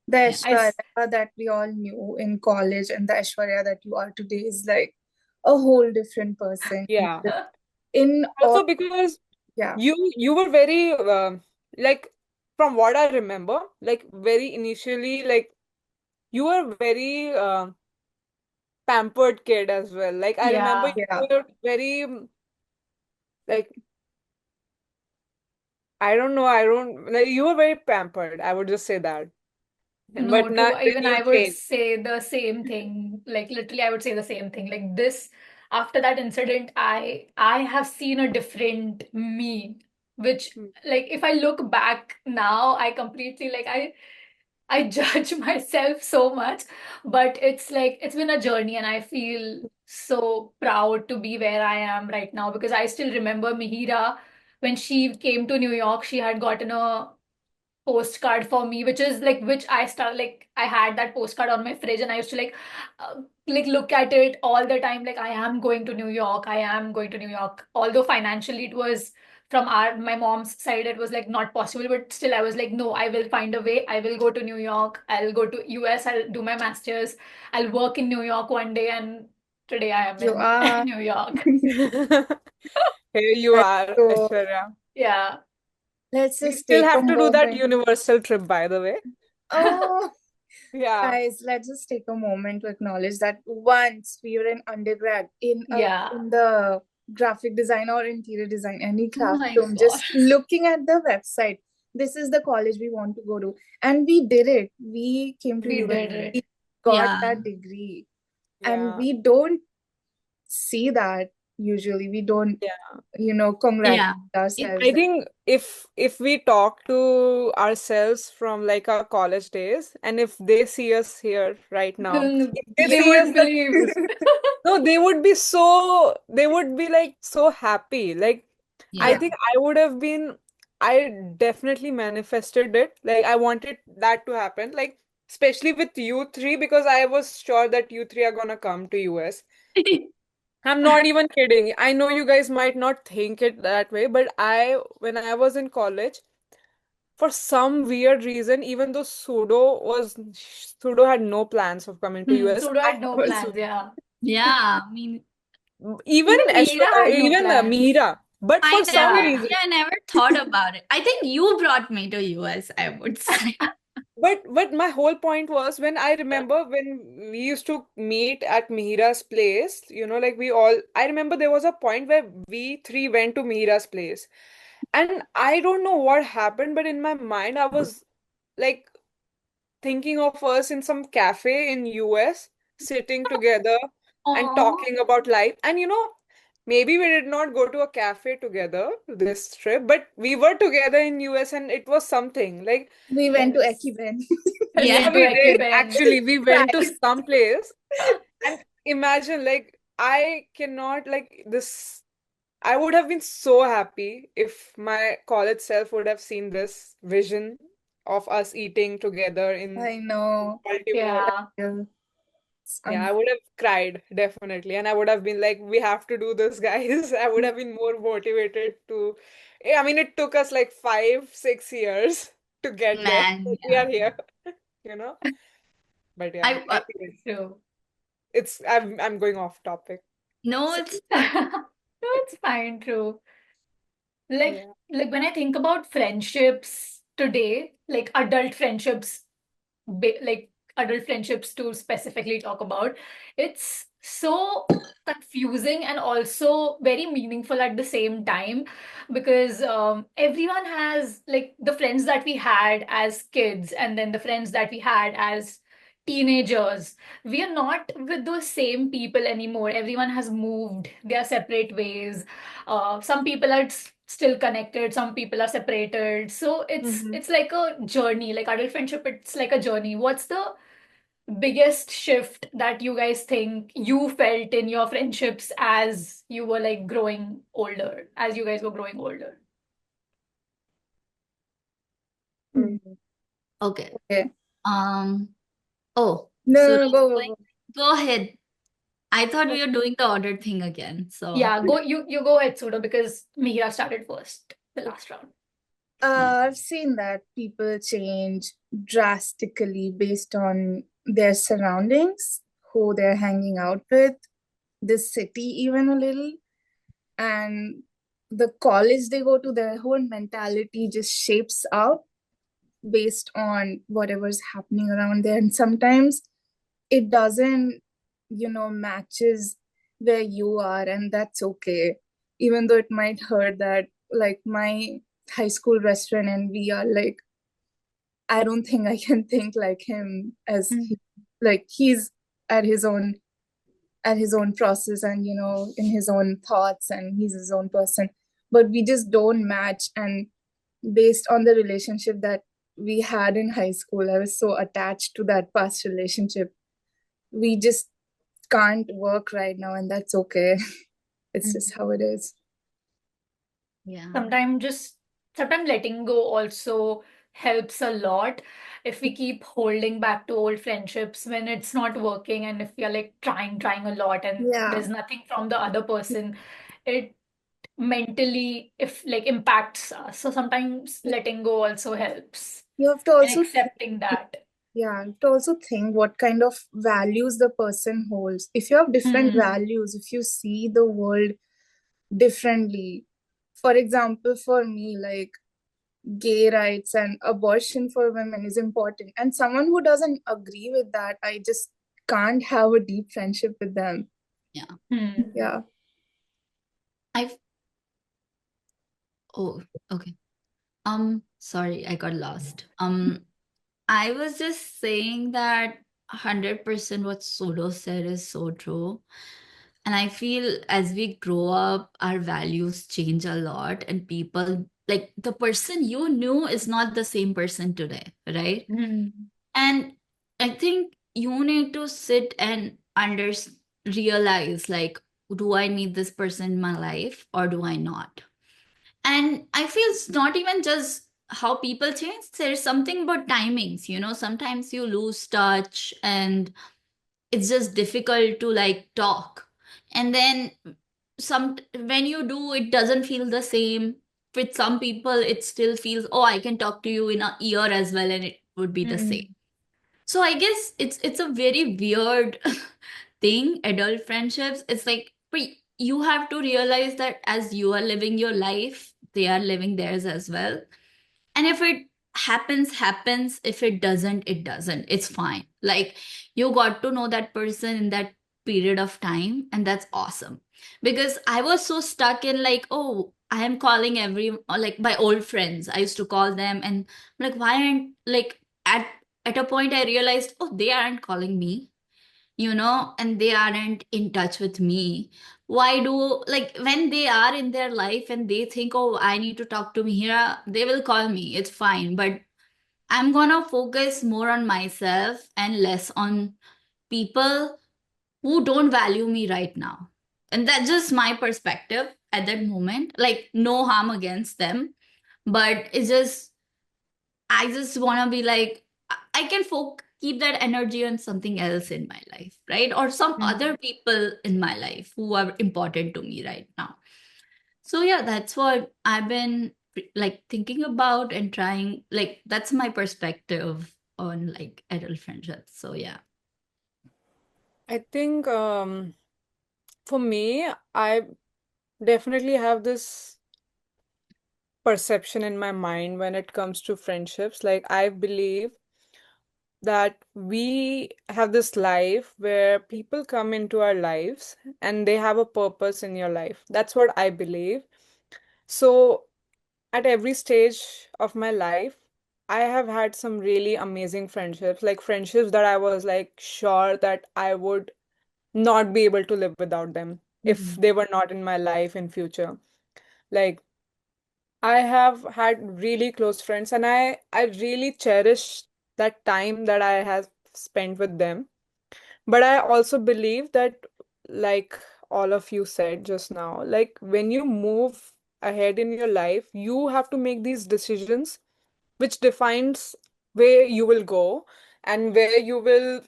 The Yeah. Aishwarya that we all knew in college and the Aishwarya that you are today is like a whole different person. Yeah. In all, Also because yeah, you were very like, from what I remember, like very initially, like you were very pampered kid as well. Like I remember Yeah. you yeah. were very like, I don't know, I don't like, you were very pampered. I would just say that. No, But now true. then Even you I would changed. say the same thing. Like literally, I would say the same thing. Like this, after that incident, I have seen a different me, which Mm. like if I look back now, I completely like I judge myself so much, but it's like it's been a journey, and I feel so proud to be where I am right now because I still remember Mihira when she came to New York. She had gotten a postcard for me, which is like which I start like I had that postcard on my fridge, and I used to like look at it all the time. Like I am going to New York. I am going to New York. Although financially it was from our my mom's side, it was like not possible, but still I was like, no, I will find a way. I will go to New York. I'll go to US. I'll do my masters. I'll work in New York one day, and today I am You in are. New York. Here you Right. are, So Aishwarya. Yeah. let's We just still take a have to do that moment. universal trip, by the way. Oh, Yeah. guys, let's just take a moment to acknowledge that once we were in undergrad Yeah. in the graphic design or interior design, any Oh my classroom, God. just looking at the website, this is the college we want to go to. And we did it. We came to We US, did we it. got Yeah. that degree. And Yeah. we don't see that usually. We don't, Yeah. congratulate Yeah. ourselves. I think if we talk to ourselves from like our college days, and if they see us here right now, if they They Yeah. see us wouldn't believe. no, they would be like so happy. Like I Yeah. think I definitely manifested it. Like I wanted that to happen. Like especially with you three, because I was sure that you three are gonna come to US. I'm not even kidding. I know you guys might not think it that way, but when I was in college, for some weird reason, even though Sudo had no plans of coming to US, Sudo I had no was plans, yeah. Yeah. I mean, even Even Mihira had no even plans. Mihira, but for some reason, I never thought about it. I think you brought me to US, I would say. but my whole point was, when I remember when we used to meet at Mihira's place, like I remember there was a point where we three went to Mihira's place. And I don't know what happened, but in my mind, I was like thinking of us in some cafe in US, sitting together and Oh, talking about life. And maybe we did not go to a cafe together this trip, but we were together in US, and it was something. Like, We went to yes. Ekiben. We yeah, Yeah. went to we did. Ekiben. Actually, we went to Right. some place. And imagine, like, I cannot, like, this. I would have been so happy if my college self would have seen this vision of us eating together in I know. Baltimore. Yeah. Yeah. Yeah, I would have cried definitely. And I would have been like, we have to do this, guys. I would have been more motivated to. Yeah, I mean, it took us like 5, 6 years to get there. Man, But we yeah. are here, you know? But yeah, I anyways, True. I'm going off topic. no, So, it's No, it's fine, true. Like, yeah. like when I think about friendships today, like adult friendships, like adult friendships to specifically talk about, it's so confusing and also very meaningful at the same time because everyone has like the friends that we had as kids and then the friends that we had as teenagers. We are not with those same people anymore. Everyone has moved their separate ways. Some people are still connected, some people are separated, so Mhm. it's like a journey. Like adult friendship, it's like a journey. What's the biggest shift that you guys think you felt in your friendships as you were like growing older, as you guys were growing older? Hmm. okay. Okay. Um, oh, No, so no, no, go, go, going, go. go ahead. I thought we were doing the order thing again. So Yeah, you go ahead, Suda, because Mihira started first the last round. I've seen that people change drastically based on their surroundings, who they're hanging out with, the city, even a little, and the college they go to, their whole mentality just shapes out based on whatever's happening around there. And sometimes it doesn't, matches where you are, and that's okay. Even though it might hurt that, like, my high school best friend and we are like, I don't think I can think like him as like he's at his own process and in his own thoughts, and he's his own person, but we just don't match. And based on the relationship that we had in high school, I was so attached to that past relationship. We just can't work right now, and that's okay. It's just how it is. yeah. Sometimes letting go also helps a lot. If we keep holding back to old friendships when it's not working, and if we are like trying a lot and Yeah, there's nothing from the other person, it mentally if like impacts us. So sometimes letting go also helps you have to and also accepting that. yeah, to also think what kind of values the person holds. If you have different values, if you see the world differently, for example, for me, like, gay rights and abortion for women is important, and someone who doesn't agree with that, I just can't have a deep friendship with them. Yeah. Yeah. I've Oh, okay. Sorry, I got lost. I was just saying that 100% what Sodo said is so true. And I feel as we grow up, our values change a lot, and people, like the person you knew is not the same person today, right? And I think you need to sit and realize, like, do I need this person in my life or do I not? And I feel it's not even just how people change, there's something about timings, sometimes you lose touch and it's just difficult to like talk. And then some when you do, it doesn't feel the same. With some people it still feels, oh, I can talk to you in a year as well and it would be the same. So I guess it's a very weird thing, adult friendships. It's like, but you have to realize that as you are living your life, they are living theirs as well. And if it happens. If it doesn't, it doesn't. It's fine. Like, you got to know that person in that period of time, and that's awesome. Because I was so stuck in like, oh, I am calling like my old friends. I used to call them and I'm like, why aren't like at a point I realized, oh, they aren't calling me, and they aren't in touch with me. Why do, like, when they are in their life and they think, oh, I need to talk to Mihira, they will call me. It's fine. But I'm gonna focus more on myself and less on people who don't value me right now. And that's just my perspective at that moment. Like, no harm against them. But it's just, I just want to be like, I can keep that energy on something else in my life, right? Or some other people in my life who are important to me right now. So yeah, that's what I've been like thinking about and trying. Like, that's my perspective on like adult friendships. So yeah. I think for me, I definitely have this perception in my mind when it comes to friendships. Like, I believe that we have this life where people come into our lives and they have a purpose in your life. That's what I believe. So, at every stage of my life, I have had some really amazing friendships, like friendships that I was like sure that I would not be able to live without them if they were not in my life in future. Like, I have had really close friends and I really cherish that time that I have spent with them. But I also believe that, like all of you said just now, like when you move ahead in your life, you have to make these decisions which defines where you will go and where you will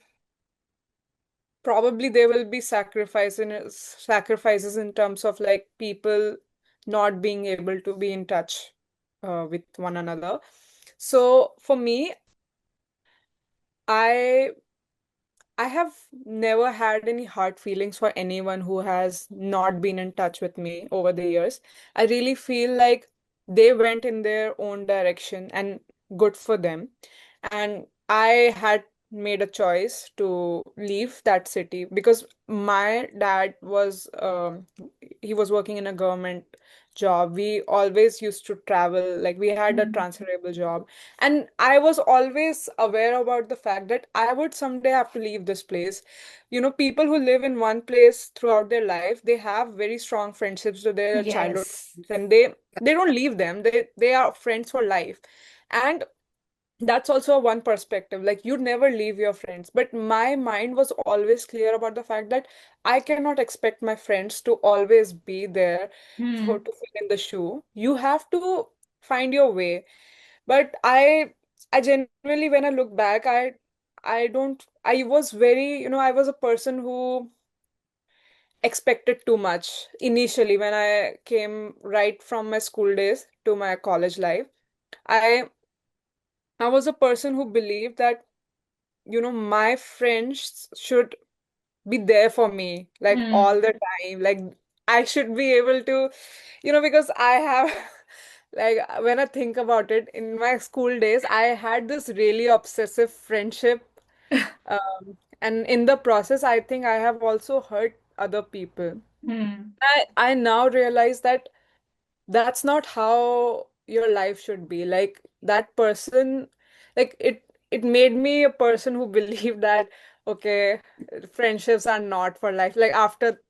probably there will be sacrifices in terms of like people not being able to be in touch with one another. So for me, I I have never had any hard feelings for anyone who has not been in touch with me over the years. I really feel like they went in their own direction and good for them. And I had made a choice to leave that city because my dad was he was working in a government job. We always used to travel, like we had a Hmm. transferable job. And I was always aware about the fact that I would someday have to leave this place. You know, people who live in one place throughout their life, they have very strong friendships with their childhood Yes. friends, and they don't leave them. They are friends for life. And that's also one perspective. Like you'd never leave your friends. But my mind was always clear about the fact that I cannot expect my friends to always be there for Hmm. to fill in the shoe. You have to find your way. But I genuinely, when I look back, I was very, I was a person who expected too much initially when I came right from my school days to my college life. I I was a person who believed that, my friends should be there for me like Hmm. all the time. Like I should be able to, because I have like when I think about it, in my school days, I had this really obsessive friendship. And in the process, I think I have also hurt other people. Hmm. I now realize that that's not how your life should be. Like that person, like it made me a person who believed that okay, friendships are not for life. Like after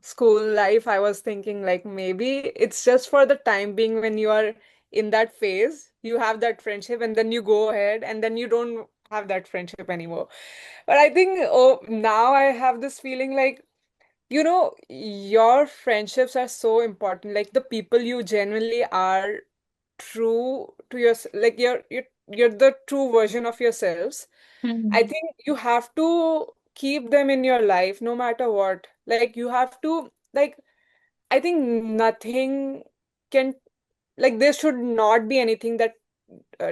school life, I was thinking like maybe it's just for the time being when you are in that phase, you have that friendship and then you go ahead and then you don't have that friendship anymore. But I think now I have this feeling like your friendships are so important. Like the people you genuinely are true to your, like you're the true version of yourselves. I Hmm. think you have to keep them in your life no matter what. Like you have to, like, I think nothing can, like, there should not be anything that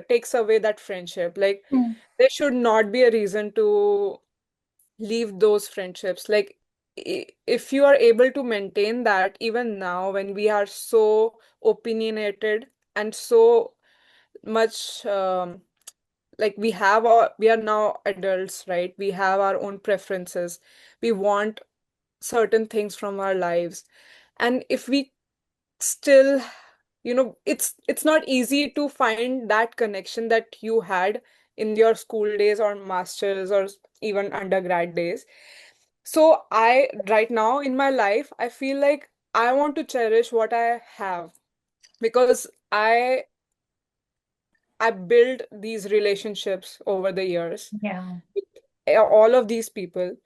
takes away that friendship. Like, Hmm. there should not be a reason to leave those friendships. Like, if you are able to maintain that even now when we are so opinionated and so much like we are now adults, right? We have our own preferences. We want certain things from our lives. And if we still, it's not easy to find that connection that you had in your school days or masters or even undergrad days. So I, right now in my life, I feel like I want to cherish what I have because I built these relationships over the years Yeah. with all of these people.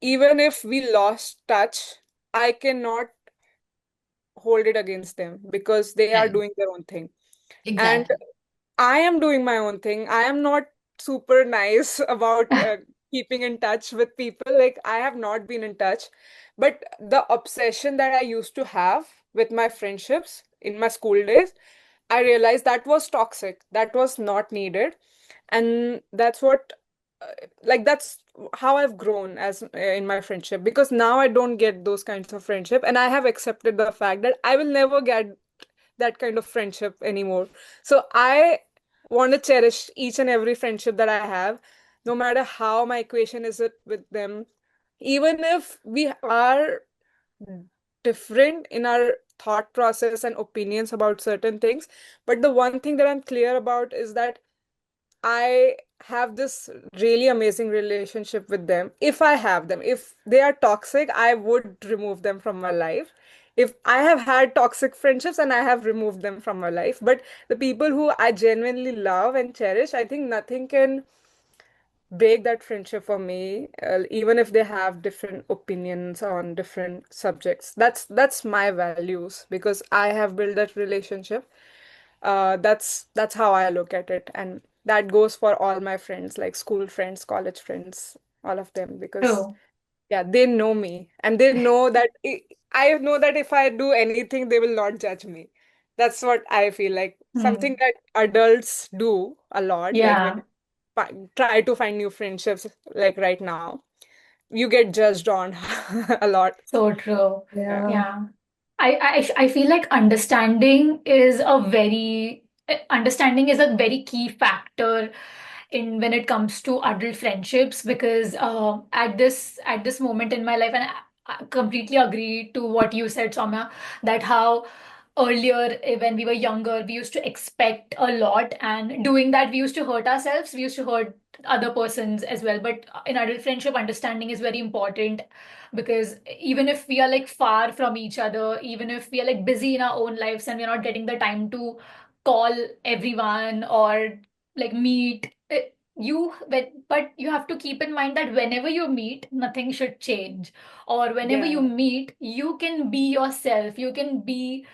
Even if we lost touch, I cannot hold it against them because they are Right. doing their own thing. And Exactly. I am doing my own thing. I am not super nice about keeping in touch with people. Like, I have not been in touch. But the obsession that I used to have with my friendships in my school days, I realized that was toxic. That was not needed. And that's what, that's how I've grown as in my friendship because now I don't get those kinds of friendship. And I have accepted the fact that I will never get that kind of friendship anymore. So I want to cherish each and every friendship that I have, no matter how my equation is it with them. Even if we are different in our thought process and opinions about certain things, but the one thing that I'm clear about is that I have this really amazing relationship with them. If I have them, if they are toxic, I would remove them from my life. If I have had toxic friendships and I have removed them from my life, but the people who I genuinely love and cherish, I think nothing can break that friendship for me, even if they have different opinions on different subjects. That's my values because I have built that relationship. That's how I look at it, and that goes for all my friends, like school friends, college friends, all of them, because True. Yeah, they know me, and they know that I know that if I do anything, they will not judge me. That's what I feel like. Something Hmm. that adults do a lot, like when Yeah, try to find new friendships, like right now, you get judged on a lot. so true. Yeah. Yeah. Yeah. I feel like understanding is a very key factor in when it comes to adult friendships, because at this moment in my life, and I completely agree to what you said, Soumya, that how earlier, when we were younger, we used to expect a lot, and doing that we used to hurt ourselves, we used to hurt other persons as well. But in adult friendship, understanding is very important, because even if we are like far from each other, even if we are like busy in our own lives and we're not getting the time to call everyone or like meet, but you have to keep in mind that whenever you meet, nothing should change, or whenever you Yeah. meet, you can be yourself, you can be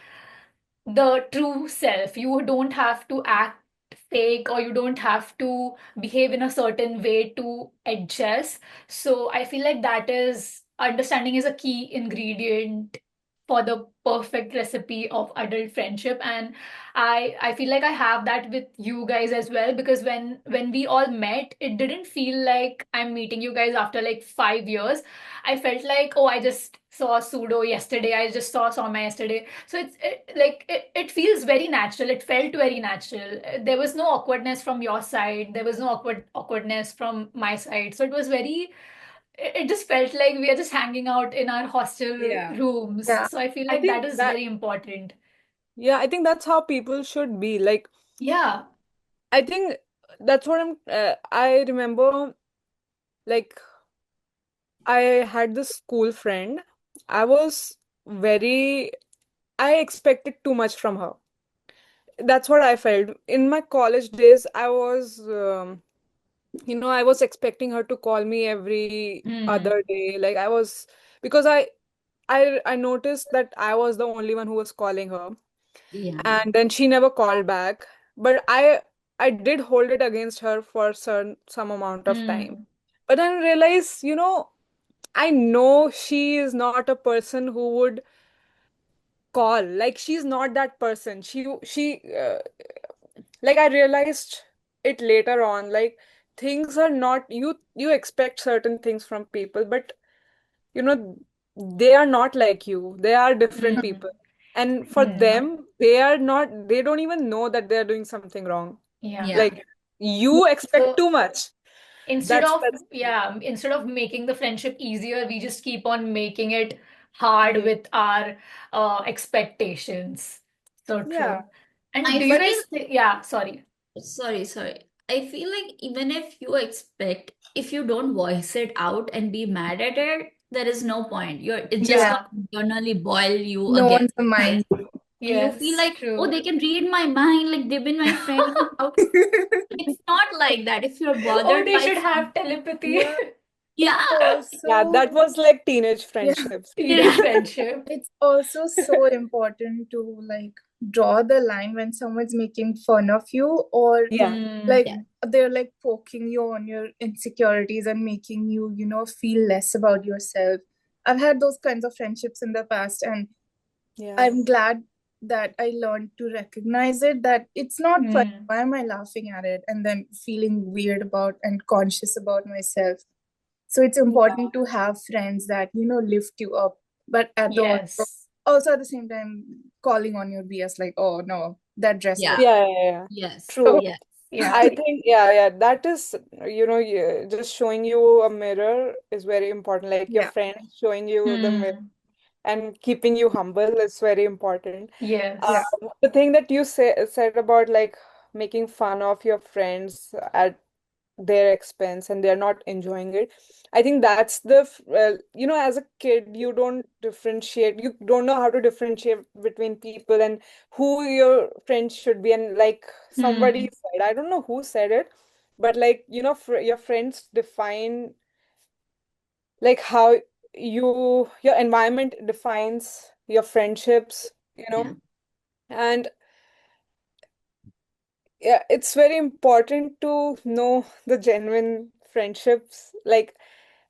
the true self. You don't have to act fake, or you don't have to behave in a certain way to adjust. So I feel like that is understanding is a key ingredient for the perfect recipe of adult friendship. And I feel like I have that with you guys as well, because when we all met, it didn't feel like I'm meeting you guys after like 5 years. I felt like, oh, I just saw Sudo yesterday, I just saw Soumya yesterday. So it feels very natural. It felt very natural. There was no awkwardness from your side. There was no awkwardness from my side. So it was very. It just felt like we are just hanging out in our hostel Yeah. rooms. Yeah. So I feel I like that think is that, very important. yeah, I think that's how people should be. Like, Yeah. I think that's what I remember, like, I had this school friend. I was very, I expected too much from her. That's what I felt. In my college days, I was, I was expecting her to call me every Hmm. other day. Like I was, because I noticed that I was the only one who was calling her, Yeah. and then she never called back. But I did hold it against her for some amount of time. Hmm. But then I realized, I know she is not a person who would call. Like she's not that person. Like I realized it later on. Like things are not, you expect certain things from people, but you know they are not like you. They are different Hmm. people. And for Hmm. them, they don't even know that they're doing something wrong. Yeah. Yeah. Like you expect So too much. That's instead of making the friendship easier, we just keep on making it hard yeah. with our expectations. So Yeah. true. And I do you But guys feel yeah, sorry. sorry. I feel like even if you expect, if you don't voice it out and be mad at it, there is no point. It's just Yeah. Yeah. gonna internally boil you No again. one's a mind. And you feel Yes, like, oh, true. they can read my mind, like they've been my friend. How it's not like that. If you're Oh, bothered they by should something, have telepathy. Yeah. yeah, It's yeah, also, that was like teenage yeah, friendships. Teenage friendship. it's also so important to like draw the line when someone's making fun of you, or Yeah. like Hmm. yeah, they're like poking you on your insecurities and making you, feel less about yourself. I've had those kinds of friendships in the past, and Yeah. I'm glad that I learned to recognize it, that it's not fun. Hmm. Why am I laughing at it and then feeling weird about and conscious about myself? So it's Yeah. important to have friends that, lift you up, but at the Yes. also at the same time calling on your BS, like, oh no, that dress yeah, was Yeah, yeah, yeah. yes, so. True. yes, Yeah. I think, yeah, yeah, that is, yeah, just showing you a mirror is very important. Like your Yeah. friend showing you the mirror Hmm. and keeping you humble is very important. Yeah. Yes. The thing that you said about like making fun of your friends at their expense and they're not enjoying it. I think that's as a kid, you don't know how to differentiate between people and who your friends should be. And like somebody Hmm. said, I don't know who said it, but like, fr your friends define like how your environment defines your friendships, yeah, and yeah, it's very important to know the genuine friendships. Like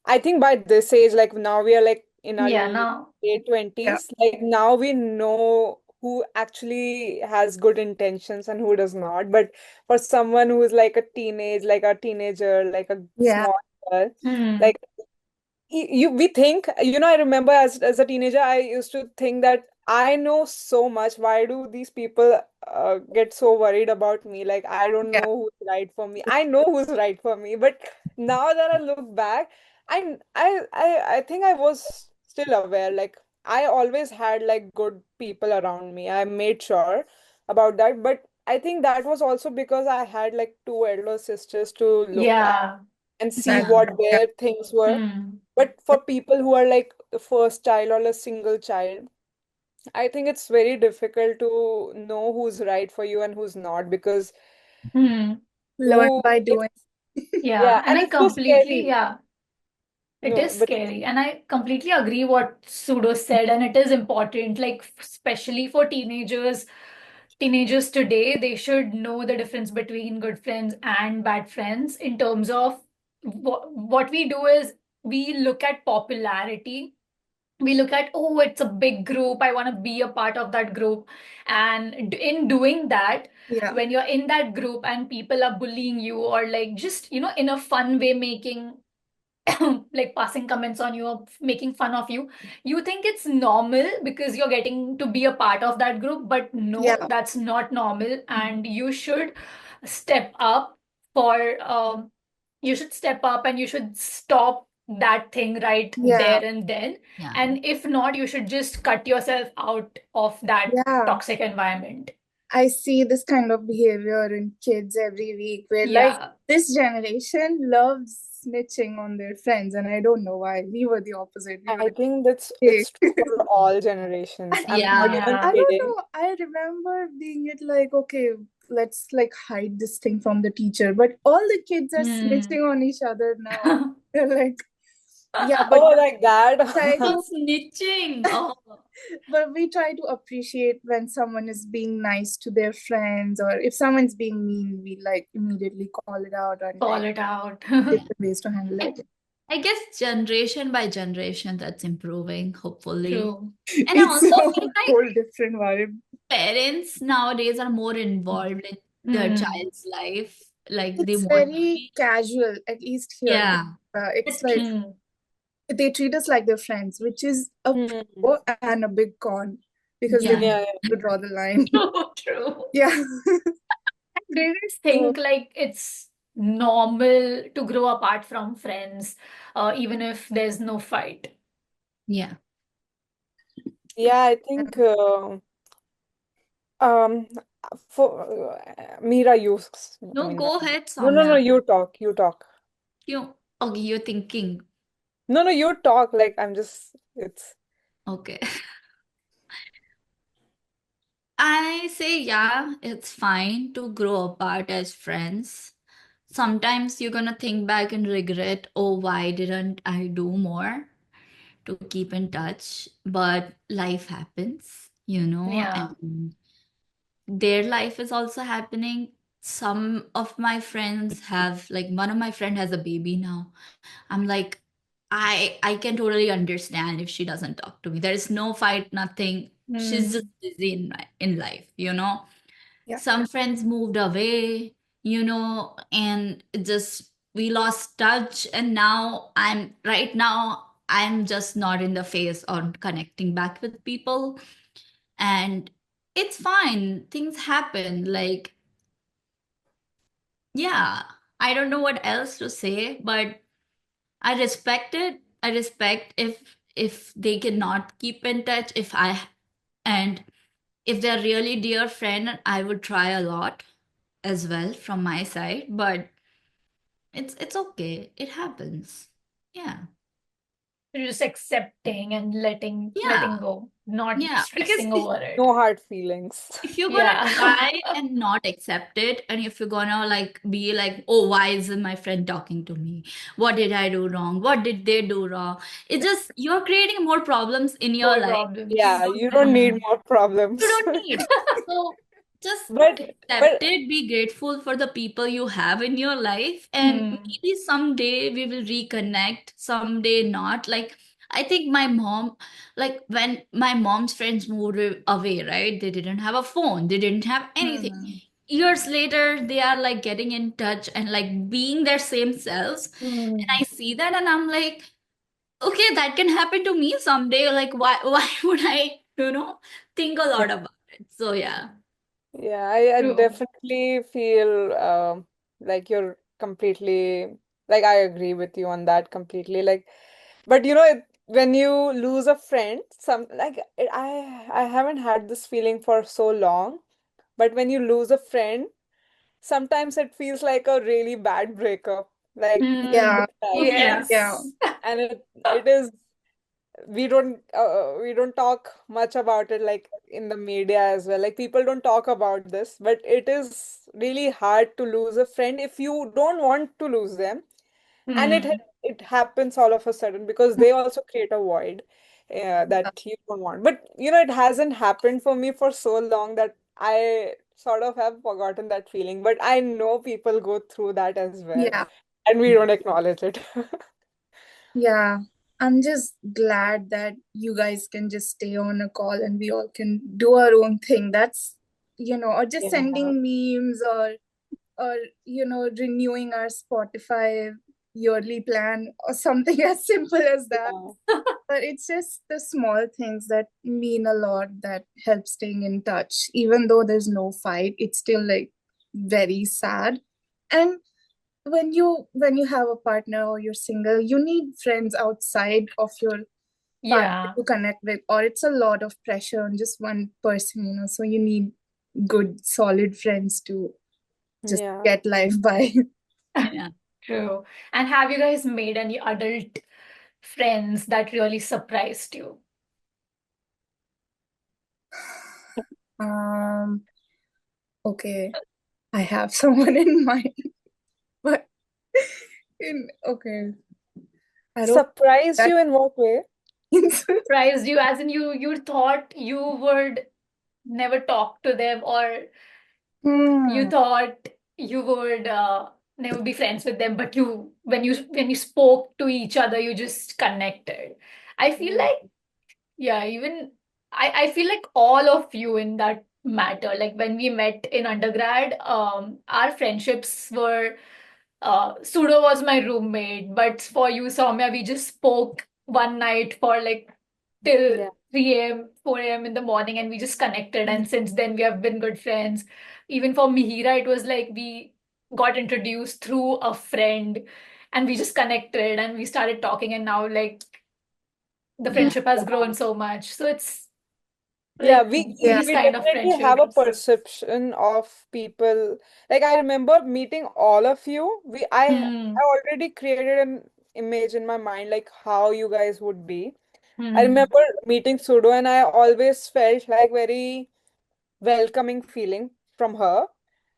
I think by this age, like now we are like in our Yeah, now. late Yeah. 20s, like now we know who actually has good intentions and who does not. But for someone who is like like a teenager, like a Yeah. small girl, Hmm. like we think, I remember as a teenager I used to think that I know so much, why do these people get so worried about me, like I don't Yeah. know who's right for me. I know who's right for me, but now that I look back, I think I was still aware, like I always had like good people around me. I made sure about that, but I think that was also because I had like two elder sisters to look at Yeah. and see That. Yeah. what Yeah. their things were. Hmm. But for people who are like the first child or a single child, I think it's very difficult to know who's right for you and who's not, because Hmm. Learn who by it's, doing. yeah, Yeah, and and I it's so completely, scary. yeah, it No, is but scary. And I completely agree what Sudo said, and it is important, like especially for teenagers. Teenagers today, they should know the difference between good friends and bad friends in terms of what we do is we look at popularity. We look at, oh, it's a big group, I want to be a part of that group. And in doing that, Yeah. when you're in that group and people are bullying you, or like just in a fun way making like passing comments on you or making fun of you, you think it's normal because you're getting to be a part of that group. But no, Yeah. that's not normal, and you should step up for you should step up and you should stop that thing right Yeah. there and then. Yeah. And if not, you should just cut yourself out of that Yeah. toxic environment. I see this kind of behavior in kids every week where like Yeah. this generation loves snitching on their friends, and I don't know why. We were the opposite. We were I like, think that's hey. it's true for all generations. And I'm I not Yeah. even Yeah. I don't kidding. know. I remember being it like, okay, let's like hide this thing from the teacher. But all the kids are Hmm. snitching on each other now. They're like, yeah, but Oh, like try that. to So snitching. Oh, but we try to appreciate when someone is being nice to their friends, or if someone's being mean, we like immediately call it out and Call like it out. different ways to handle I, it. I guess generation by generation that's improving, hopefully. True. And I It's also a feel like whole different vibe. parents nowadays are more involved in their Hmm. child's life. Like they It's want to very be. casual, at least here. Yeah. It's That's like Hmm. they treat us like their friends, which is a Hmm. pro and a big con because they Yeah. know Yeah, to draw the line. True, true. Yeah. Do you So, think like it's normal to grow apart from friends, even if there's no fight? Yeah. yeah. I think um for Mira, I No, mean, go ahead, no, no, no. Soumya. You talk. You talk. You okay, you're thinking. No, no. You talk. Like I'm just. It's. Okay. I say, yeah, it's fine to grow apart as friends. Sometimes you're gonna think back and regret, oh, why didn't I do more to keep in touch? But life happens, Yeah. and their life is also happening. Some of my friends have, like, one of my friend has a baby now. I'm like, I can totally understand if she doesn't talk to me. There is no fight, nothing. She's Hmm. just busy in life. yeah. Some friends moved away, and it just we lost touch, and right now I'm just not in the phase on connecting back with people. And it's fine. Things happen. Like, yeah, I don't know what else to say, but I respect it. I respect if they cannot keep in touch. And if they're really dear friend, I would try a lot as well from my side. But it's okay. It happens. Yeah. You're just accepting and letting Yeah. go, not Yeah. Because stressing over it. No hard feelings. if you're gonna Yeah. try and not accept it, and if you're gonna like be like, oh, why isn't my friend talking to me, what did I do wrong, what did they do wrong, it just you're creating more problems in your More life. problems. Yeah, You don't you want. don't need Hmm. more You problems. don't need. So just But accept it, be grateful for the people you have in your life, and Hmm. maybe someday we will reconnect, someday not. Like, I think my mom, like when my mom's friends moved away, right? They didn't have a phone, they didn't have anything. Hmm. Years later, they are like getting in touch and like being their same selves. And Hmm. I see that and I'm like, okay, that can happen to me someday. Like, why would I, think a yeah, lot about it? So yeah. yeah, I True. definitely feel like you're completely like I agree with you on that completely. Like, but when you lose a friend, I haven't had this feeling for so long. But when you lose a friend, sometimes it feels like a really bad breakup. Like you Hmm. Yeah. could cry, Yeah. Yes. and it is we don't talk much about it like in the media as well. Like people don't talk about this, but it is really hard to lose a friend if you don't want to lose them, and Hmm. it happens all of a sudden because they also create a void that you don't want. But it hasn't happened for me for so long that I sort of have forgotten that feeling. But I know people go through that as well, Yeah. and we don't acknowledge it. Yeah. I'm just glad that you guys can just stay on a call and we all can do our own thing. That's, or just Yeah. sending memes or renewing our Spotify yearly plan or something as simple as that. Yeah. But it's just the small things that mean a lot that help staying in touch. Even though there's no fight, it's still like very sad. And when you have a partner or you're single, you need friends outside of your partner Yeah. to connect with, or it's a lot of pressure on just one person, so you need good solid friends to just Yeah. get life by. Yeah. True. And have you guys made any adult friends that really surprised you? um okay, I have someone in mind, but okay, I don't Surprised that you in what way? means. Surprised you as in you thought you would never talk to them, or you Hmm. thought you would never be friends with them, but when you spoke to each other, you just connected. I feel Yeah. like, yeah, even I feel like all of you in that matter. Like when we met in undergrad, our friendships were Sudo was my roommate, but for you, Soumya, we just spoke one night for like till Yeah. 3 a.m., 4 a.m. in the morning, and we just connected. And since then, we have been good friends. Even for Mihira, it was like we got introduced through a friend and we just connected and we started talking. And now, like, the Yeah. friendship has grown so much. So it's Yeah, like we Yeah. these we kind of definitely have a friendships. perception of people. Like I remember meeting all of you. I Hmm. already created an image in my mind like how you guys would be. I Hmm. remember meeting Sudo and I always felt like very welcoming feeling from her.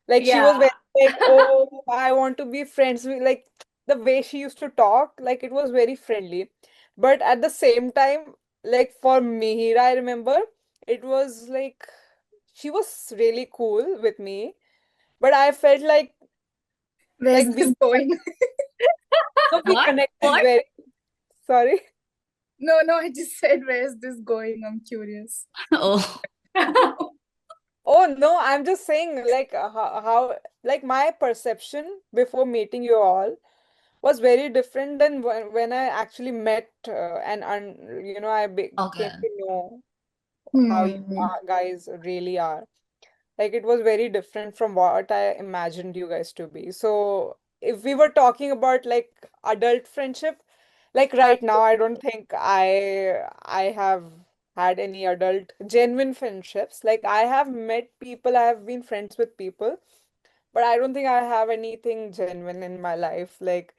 Like she was very Yeah. like, oh, I want to be friends with like the way she used to talk, like it was very friendly. But at the same time, like for Mihira, I remember it was like she was really cool with me, but I felt Where's like this going? we What? connected What? very sorry. No, I just said, where's this going? I'm curious. Oh, Oh no, I'm just saying like how like my perception before meeting you all was very different than when I actually met came okay. to know how you Hmm. guys really are. Like it was very different from what I imagined you guys to be. So if we were talking about like adult friendship, like right now, I don't think I have had any adult genuine friendships. Like I have met people, I have been friends with people, but I don't think I have anything genuine in my life. Like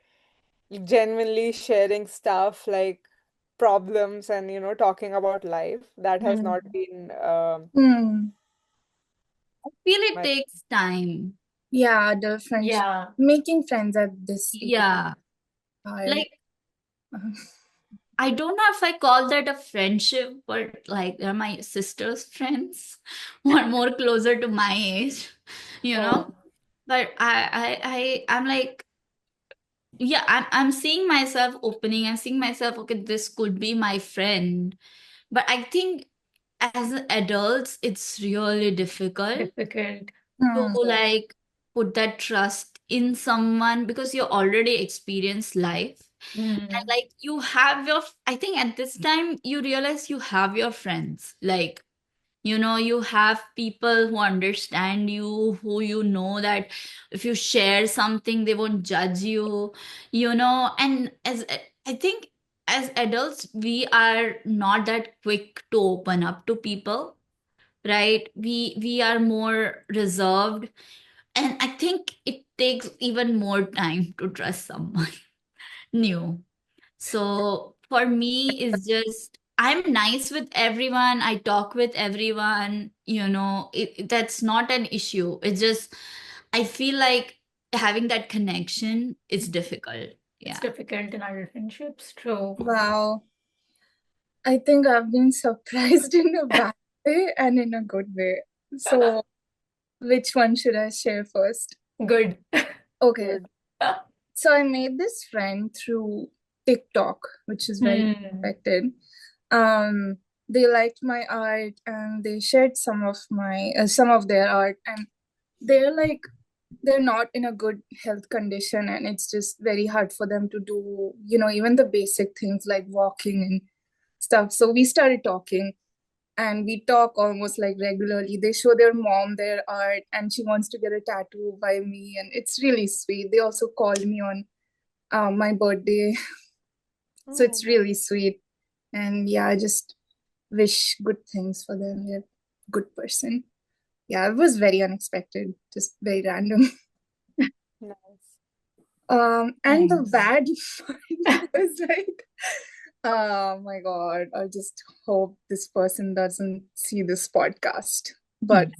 genuinely sharing stuff like problems and talking about life that has Hmm. not been Hmm. I feel it my takes time. Yeah, adult friendship. Yeah. Making friends at this age is Yeah. hard. Like, I don't know if I call that a friendship, but like they're my sister's friends who are more closer to my age, you know. Oh. But I'm like, yeah, I'm seeing myself opening. I'm seeing myself, okay, this could be my friend. But I think as adults, it's really difficult Difficult. to Hmm. like put that trust in someone because you already experienced life. And Mm. like you have your, I think at this time you realize you have your friends. Like, you have people who understand you, who that if you share something, they won't judge you, and I think as adults, we are not that quick to open up to people, right? We are more reserved, and I think it takes even more time to trust someone new. So for me, it's just I'm nice with everyone. I talk with everyone. That's not an issue. It's just I feel like having that connection is difficult. It's Yeah. difficult in our friendships. True. Wow. I think I've been surprised in a bad way and in a good way. So, which one should I share first? Good. Okay. Good. So, I made this friend through TikTok, which is very unexpected. They liked my art and they shared some of their art, and they're like they're not in a good health condition, and it's just very hard for them to do even the basic things like walking and stuff. So we started talking, and we talk almost like regularly. They show their mom their art, and she wants to get a tattoo by me, and it's really sweet. They also called me on my birthday. So it's Oh. really sweet. And yeah, I just wish good things for them. They're a good person. Yeah, it was very unexpected, just very random. Nice. And the Nice. bad part was like, oh my God, I just hope this person doesn't see this podcast. But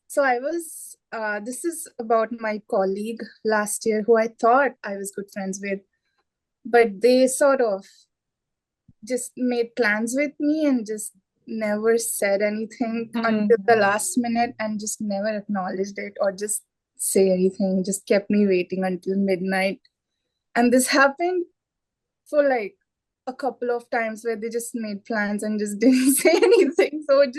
so this is about my colleague last year who I thought I was good friends with, but they sort of just made plans with me and just never said anything until the last minute and just never acknowledged it or just say anything, just kept me waiting until midnight. And this happened for like a couple of times where they just made plans and just didn't say anything. So it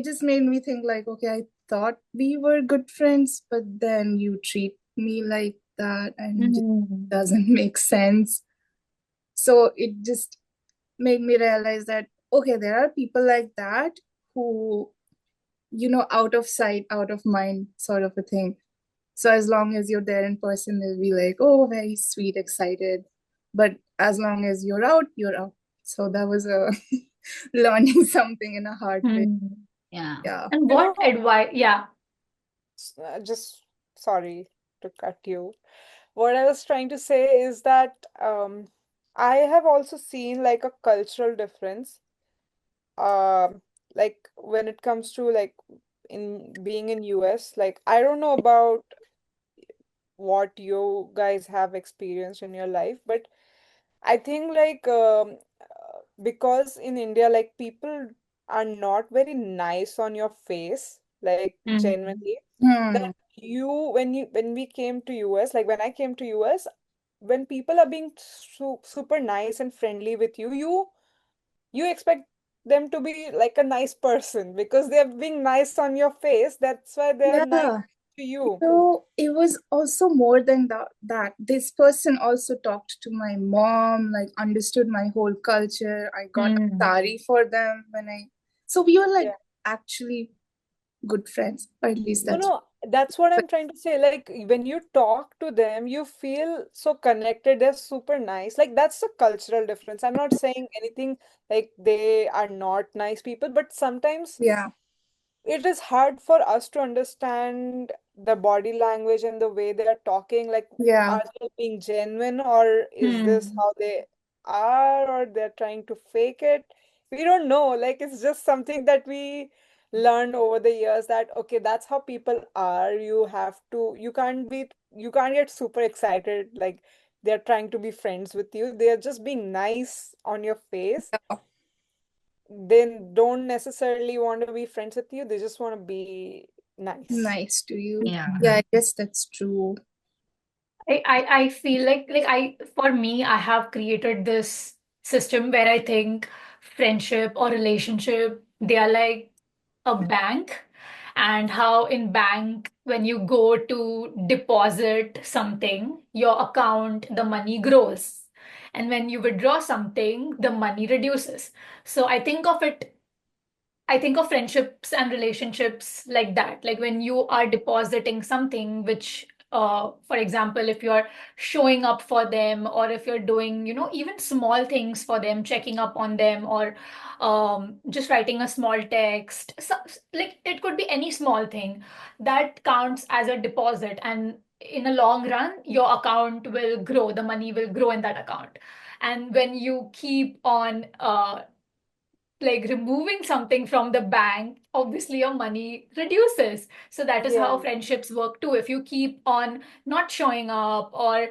just made me think like, okay, I thought we were good friends, but then you treat me like that and it just doesn't make sense. So it just made me realize that, okay, there are people like that who, out of sight, out of mind sort of a thing. So as long as you're there in person, they'll be like, oh, very sweet, excited. But as long as you're out, you're out. So that was a learning something in a hard way. Yeah. Yeah. And You what know, advice? Yeah. just sorry to cut you. What I was trying to say is that I have also seen like a cultural difference. Like when it comes to like in being in US, like I don't know about what you guys have experienced in your life, but I think like because in India, like people are not very nice on your face, like genuinely. That Hmm. when we came to US, like when I came to US, when people are being super nice and friendly with you, you expect them to be like a nice person because they're being nice on your face. That's why they're nice Yeah. to you. So it was also more than that. This person also talked to my mom, like understood my whole culture. I got a sari for them so we were like Yeah. actually good friends, or at least No, that's no, that's what I'm trying to say. Like when you talk to them, you feel so connected. They're super nice. Like that's a cultural difference. I'm not saying anything like they are not nice people, but sometimes yeah, it is hard for us to understand the body language and the way they are talking. Like, yeah, are they being genuine or is this how they are or they're trying to fake it? We don't know. Like, it's just something that we learned over the years that, okay, that's how people are. You can't get super excited. Like, they're trying to be friends with you. They are just being nice on your face. They don't necessarily want to be friends with you. They just want to be nice. Nice to you. Yeah. Yeah, I guess that's true. I feel like for me, I have created this system where I think friendship or relationship, they are like a bank, and how in bank when you go to deposit something, your account, the money grows, and when you withdraw something, the money reduces. So I think of friendships and relationships like that. Like when you are depositing something, which, for example, if you're showing up for them, or if you're doing, even small things for them, checking up on them, or just writing a small text, so, like it could be any small thing that counts as a deposit. And in a long run, your account will grow, the money will grow in that account. And when you keep on like removing something from the bank, obviously your money reduces. So that is how Yeah. friendships work too. If you keep on not showing up, or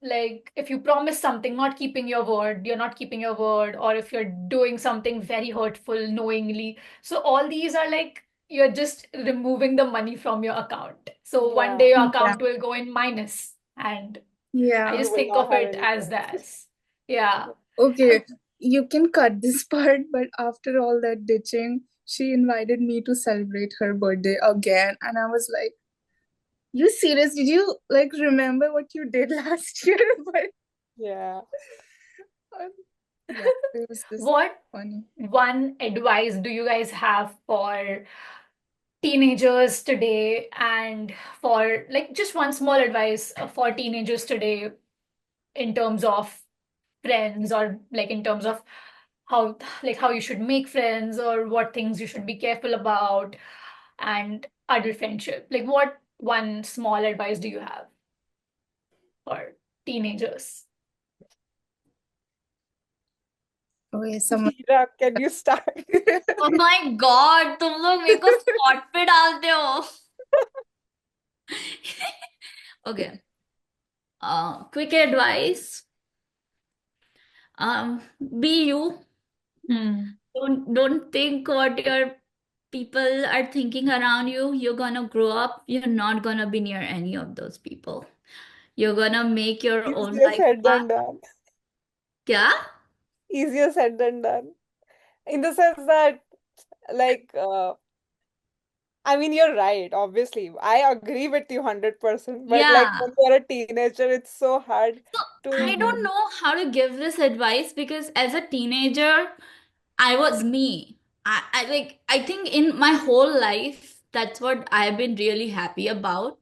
like if you promise something, not keeping your word, you're not keeping your word, or if you're doing something very hurtful knowingly, so all these are like you're just removing the money from your account. So one day Yeah. your Yeah. account will go in minus, and I Yeah. You just will think not of have it any as friends. that. Yeah. Okay, you can cut this part, but after all that ditching, she invited me to celebrate her birthday again, and I was like, "You serious? Did you like remember what you did last year?" But Yeah. yeah, it was just What funny. one advice do you guys have for teenagers today, and for like just one small advice for teenagers today in terms of friends, or like in terms of how how you should make friends, or what things you should be careful about, and adult friendship? Like what one small advice do you have for teenagers? Okay, someone. Mihira, can you start? Oh my God, तुम लोग मेरे को spot पे डालते हो. Okay. Quick advice. Be you. Hmm. Don't think what your people are thinking around you. You're gonna grow up. You're not gonna be near any of those people. You're gonna make your own Easier life said path. than done. क्या? Easier said than done. In the sense that, like, I mean, you're right, obviously. I agree with you 100%. But, like, Yeah. when you're a teenager, it's so hard So I to. don't know how to give this advice because as a teenager, I was me. I think in my whole life, that's what I've been really happy about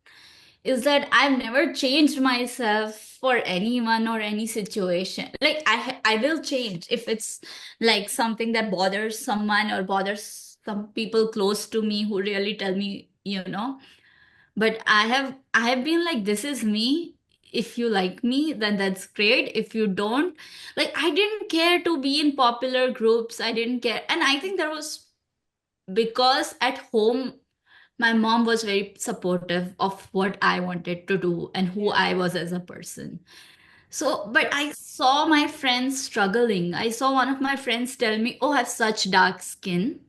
is that I've never changed myself for anyone or any situation. Like I will change if it's like something that bothers someone or bothers some people close to me who really tell me, but I have been like, this is me. If you like me, then that's great. If you don't, like, I didn't care to be in popular groups. I didn't care. And I think there was because at home my mom was very supportive of what I wanted to do and who I was as a person. So, but I saw my friends struggling. I saw one of my friends tell me, "Oh, I have such dark skin."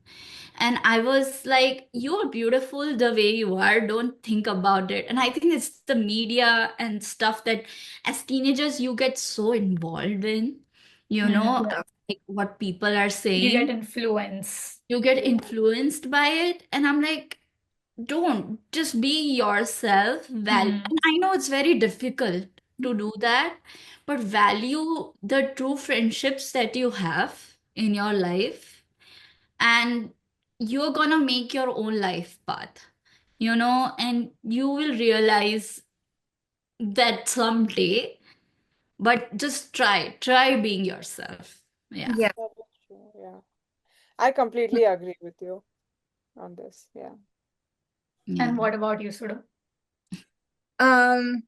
And I was like, "You're beautiful the way you are. Don't think about it." And I think it's the media and stuff that as teenagers you get so involved in, Yeah. like what people are You get saying. influence. You get Yeah. influenced by it. And I'm like, don't just be yourself. Hmm. And I know it's very difficult to do that, but value the true friendships that you have in your life, and you're gonna make your own life path, and you will realize that someday, but just try being yourself. Yeah. Yeah. That is true. Yeah. I completely agree with you on this. Yeah. Yeah. And what about you, Sudha? Um,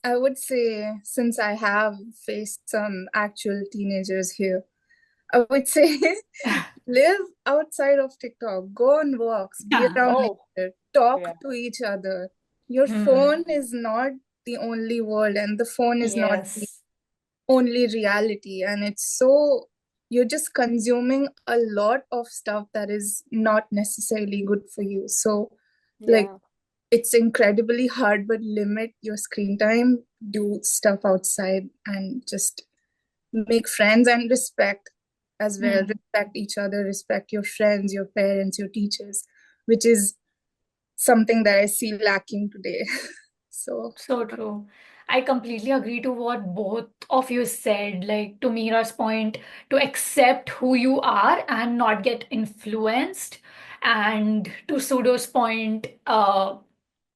I would say since I have faced some actual teenagers here, I would say live outside of TikTok, go on walks, be Yeah. around Oh, nature, talk yeah. to each other. Your Hmm. phone is not the only world, and the phone is not the Yes. only reality. And it's so, you're just consuming a lot of stuff that is not necessarily good for you. So, like, Yeah. it's incredibly hard, but limit your screen time, do stuff outside, and just make friends and respect as well. Hmm. Respect each other, respect your friends, your parents, your teachers, which is something that I see lacking today. So, So true. I completely agree to what both of you said. Like to Mira's point, to accept who you are and not get influenced. And to Sudo's point, to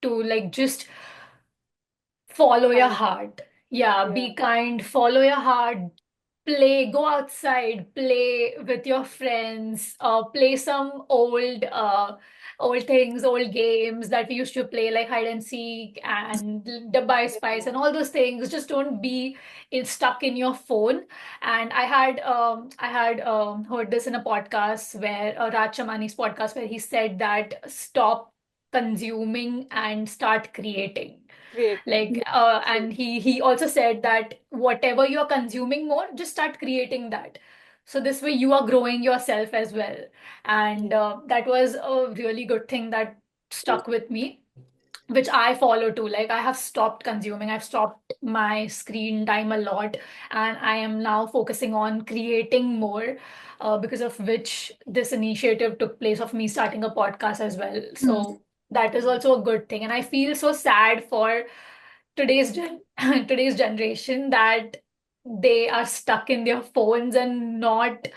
like just follow your Kind. heart. Yeah, Yeah. be kind, follow your heart, play, go outside, play with your friends, play some old things, old games that we used to play, like hide and seek and the buy spice Yeah. and all those things. Just don't be stuck in your phone. And I had heard this in a podcast where Raj Chamani's podcast, where he said that stop consuming and start creating. Creating. Like True. and he also said that whatever you're consuming more, just start creating that, so this way you are growing yourself as well. And Yeah. that was a really good thing that stuck with me, which I follow too. Like I have stopped consuming, I've stopped my screen time a lot, and I am now focusing on creating more, because of which this initiative took place of me starting a podcast as well. So that is also a good thing. And I feel so sad for today's generation that they are stuck in their phones and not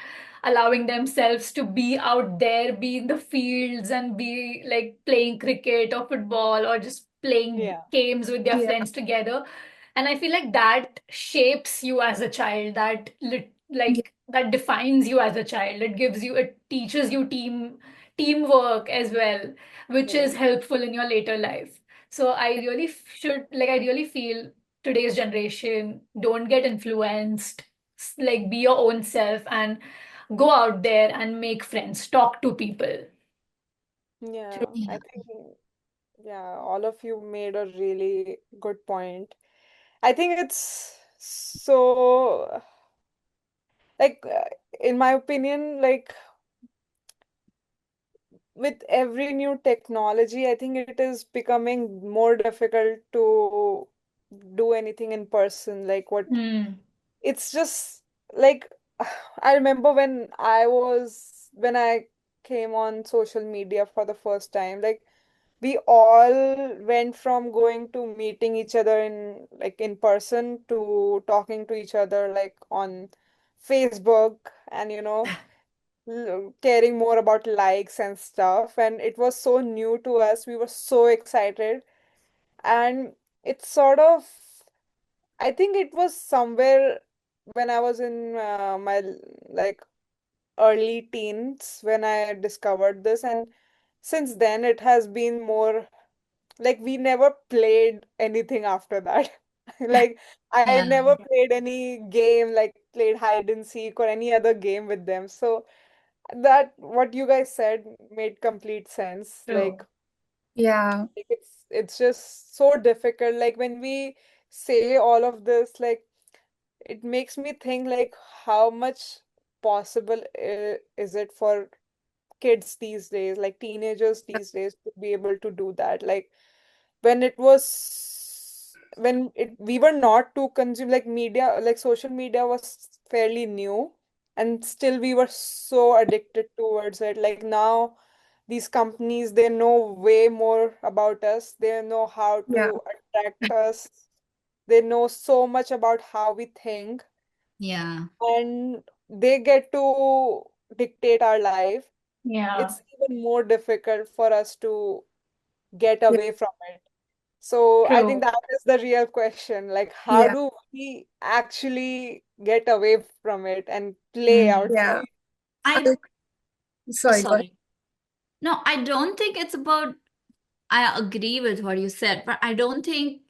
allowing themselves to be out there, be in the fields and be like playing cricket or football or just playing Yeah. games with their yeah, friends together. And I feel like that shapes you as a child, yeah, like that defines you as a child. It gives you, it teaches you teamwork as well, which is Yeah. helpful in your later life. So I really feel today's generation don't get influenced, like be your own self and go out there and make friends, talk to people. Yeah. True. I Yeah. think, yeah, all of you made a really good point. I think it's so, like, in my opinion, like, with every new technology, I think it is becoming more difficult to do anything in person. Like, what Hmm. it's just like, I remember when I came on social media for the first time, like, we all went from going to meeting each other in person to talking to each other like on Facebook, and caring more about likes and stuff. And it was so new to us. We were so excited. And it sort of, I think it was somewhere when I was in my like early teens when I discovered this. And since then, it has been more like we never played anything after that. Like, I Yeah. never played any game, like played hide and seek or any other game with them. So that what you guys said made complete sense. True. Like it's just so difficult. Like when we say all of this, like it makes me think like how much possible is it for kids these days, like teenagers these days, to be able to do that. Like we were not to consume like media, like social media was fairly new, and still we were so addicted towards it. Like now these companies, they know way more about us, they know how yeah, to attract us, they know so much about how we think, Yeah. and they get to dictate our life. Yeah. It's even more difficult for us to get yeah, away from it. So I think True. that is the real question. Like, how yeah, do we actually get away from it and play Hmm. yeah. outside? I, I, oh, sorry, go ahead. sorry. No, I don't think it's about, I agree with what you said, but I don't think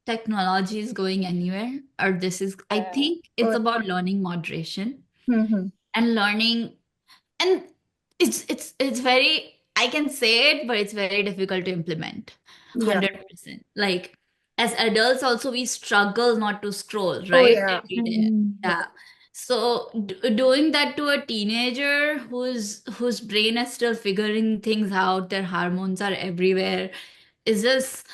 technology is going anywhere, or this is, I Yeah, think it's Oh, about learning moderation mm-hmm. and learning, and it's very, I can say it, but it's very difficult to implement Yeah, 100%. Like, as adults also we struggle not to scroll, Oh right? yeah. Every day. Yeah. So doing that to a teenager whose brain is still figuring things out, their hormones are everywhere, is just,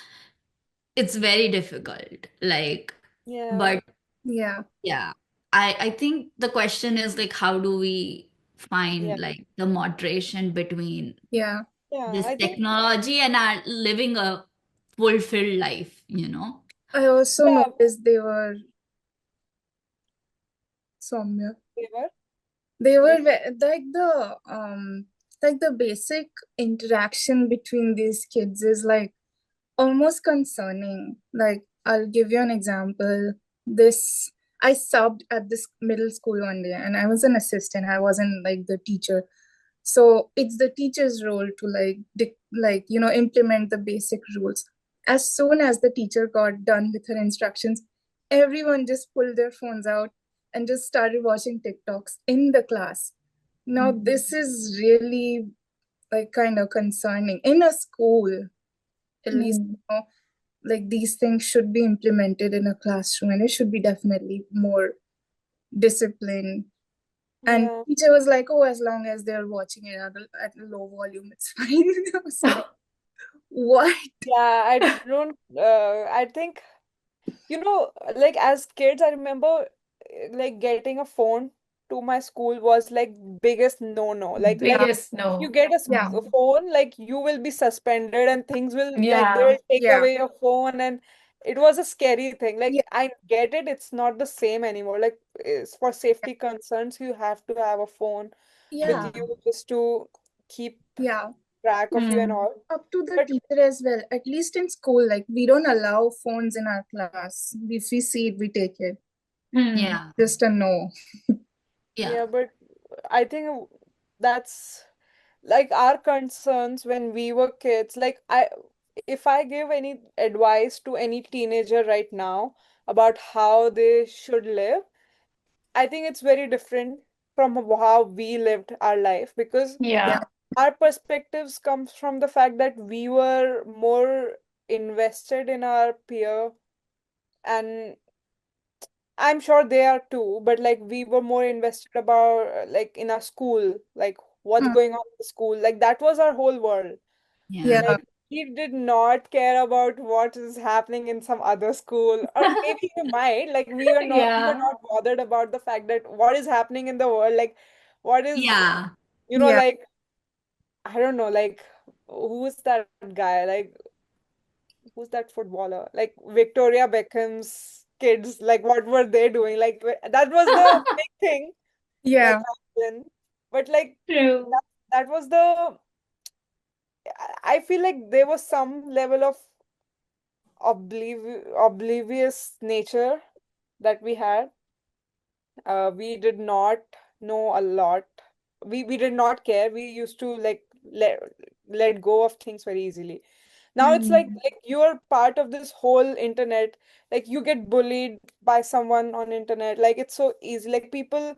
it's very difficult. Like, Yeah. but Yeah. yeah, I think the question is like, how do we Yeah. find like the moderation between Yeah. Yeah. this I think, technology and our living a fulfilled life, you know? I also yeah, noticed they were Soumya. they were They were like, like the basic interaction between these kids is like almost concerning. Like, I'll give you an example. This I subbed at this middle school one day, and I was an assistant. I wasn't like the teacher. So it's the teacher's role to implement the basic rules. As soon as the teacher got done with her instructions, everyone just pulled their phones out and just started watching TikToks in the class. Now, this is really like kind of concerning in a school. At least, like these things should be implemented in a classroom, and it should be definitely more disciplined. And yeah. teacher was like, "Oh, as long as they're watching it at a low volume, it's fine." I was like, "What?" Yeah, I don't, I think, like as kids, I remember like getting a phone to my school was like biggest no-no. Like Yeah, Biggest you no. get a yeah, a phone, like you will be suspended and things will like they Yeah. will take yeah, away your phone, and it was a scary thing. Like yeah, I get it, it's not the same anymore. Like it's for safety concerns, you have to have a phone with yeah, you just to keep yeah. track of you and Hmm. all. Up to the But teacher as well. At least in school, like we don't allow phones in our class. If we see it, we take it. Hmm. Yeah. Just a no. Yeah. yeah, but I think that's like our concerns when we were kids. Like if I give any advice to any teenager right now about how they should live, I think it's very different from how we lived our life, because Yeah, Yeah. our perspectives comes from the fact that we were more invested in our peer, and I'm sure they are too, but like we were more invested about like in our school, like what's mm, going on in the school. Like that was our whole world. Yeah. yeah, Like we did not care about what is happening in some other school, or maybe we might. Like we were Yeah. not bothered about the fact that what is happening in the world. Like what is, Yeah. yeah, like I don't know, like who's that guy? Like who's that footballer? Like Victoria Beckham's kids. Like what were they doing? Like that was the big thing. Like yeah, back then. But like True. that was the. I feel like there was some level of oblivious nature that we had. We did not know a lot. We did not care. We used to like let go of things very easily. Now it's Hmm. like you're part of this whole internet. Like you get bullied by someone on internet. Like it's so easy. Like people,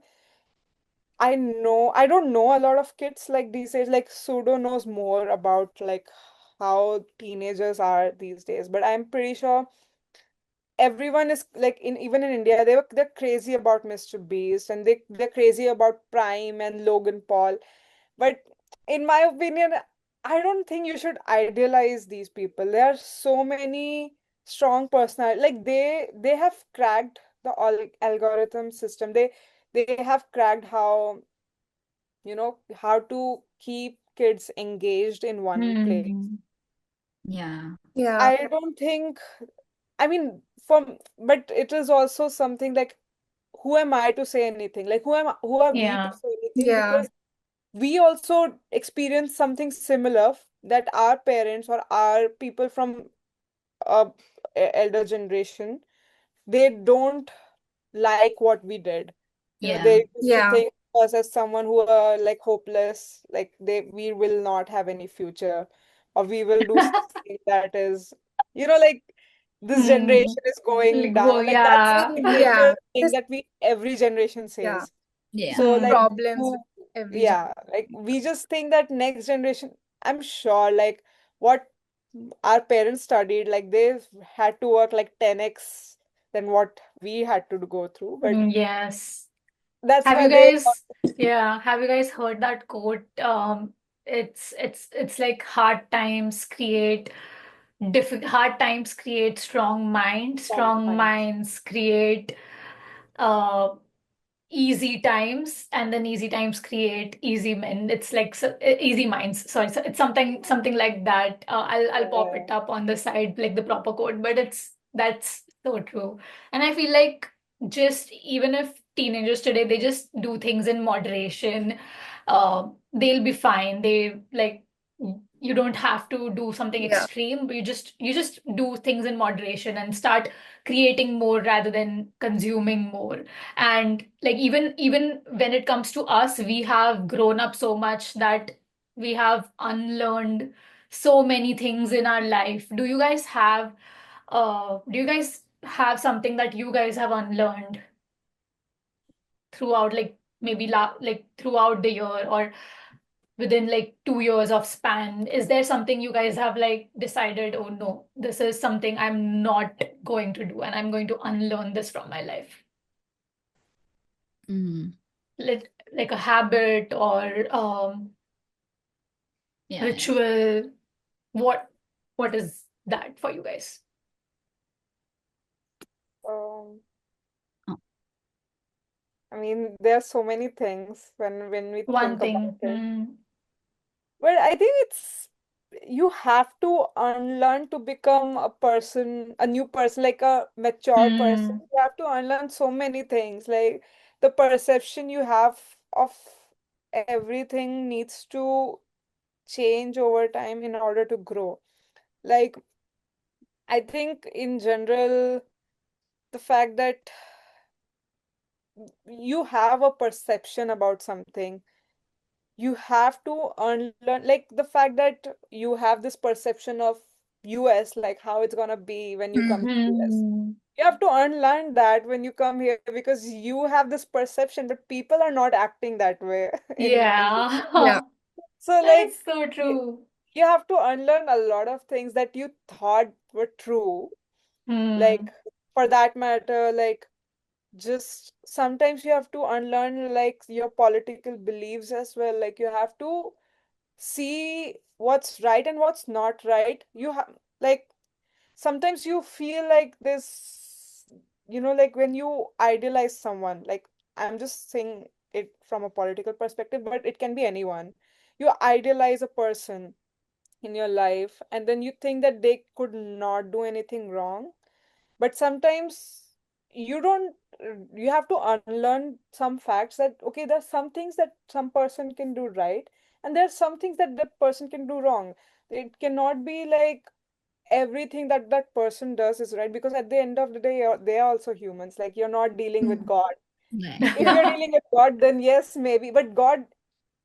I don't know a lot of kids like these days. Like Sudo knows more about like how teenagers are these days, but I'm pretty sure everyone is like in even in India, they're crazy about Mr. Beast, and they're crazy about Prime and Logan Paul. But in my opinion, I don't think you should idealize these people. There are so many strong personality. Like they have cracked the algorithm system. They have cracked how, how to keep kids engaged in one place. Hmm. Yeah. yeah, I don't think, I mean, but it is also something like, who am I to say anything? Like, who are we to Yeah. say anything? yeah, Because we also experience something similar that our parents or our people from uh, elder generation, they don't like what we did. Yeah. They used to yeah, think us as someone who are like hopeless, like we will not have any future, or we will do something that is, like this Hmm. generation is going Like, down. go, Like that's a yeah. yeah. signature thing This, that we every generation yeah, says. Yeah. So like, Hmm. problems with who, every yeah, like we just think that next generation, I'm sure, like what our parents studied, like they had to work like 10x than what we had to go through, but Yes. that's Have why you they guys, yeah, have you guys heard that quote? It's like hard times create strong minds, strong strong minds. minds create uh easy times, and then easy times create easy men. It's like easy minds. Sorry, so it's something like that. I'll pop Yeah. it up on the side, like the proper code, but that's so true. And I feel like just even if teenagers today they just do things in moderation, they'll be fine. They like you don't have to do something Yeah. extreme, but you just do things in moderation and start creating more rather than consuming more. And like even when it comes to us, we have grown up so much that we have unlearned so many things in our life. Do you guys have something that you guys have unlearned throughout, like maybe like throughout the year or within like 2 years of span? Is there something you guys have like decided, oh no, this is something I'm not going to do and I'm going to unlearn this from my life? Mm-hmm. Like a habit or Yeah, yeah. ritual. What is that for you guys? Um, Oh, I mean, there are so many things when we One think about thing. it. But I think it's you have to unlearn to become a person, a new person, like a mature person. Hmm. You have to unlearn so many things. Like the perception you have of everything needs to change over time in order to grow. Like I think in general, the fact that you have a perception about something, you have to unlearn, like the fact that you have this perception of US, like how it's gonna be when you come to US. Hmm. You have to unlearn that when you come here because you have this perception, but people are not acting that way in the Yeah. Yeah. so like That's so you, true. you have to unlearn a lot of things that you thought were true. Hmm. Like for that matter, like just sometimes you have to unlearn like your political beliefs as well. Like you have to see what's right and what's not right. You have like sometimes you feel like this, like when you idealize someone, like I'm just saying it from a political perspective, but it can be anyone. You idealize a person in your life, and then you think that they could not do anything wrong, but sometimes you don't you have to unlearn some facts that okay, there's some things that some person can do right, and there's some things that that person can do wrong. It cannot be like everything that that person does is right, because at the end of the day they are also humans. Like you're not dealing with God. right. If you're dealing with God, then yes, maybe, but God,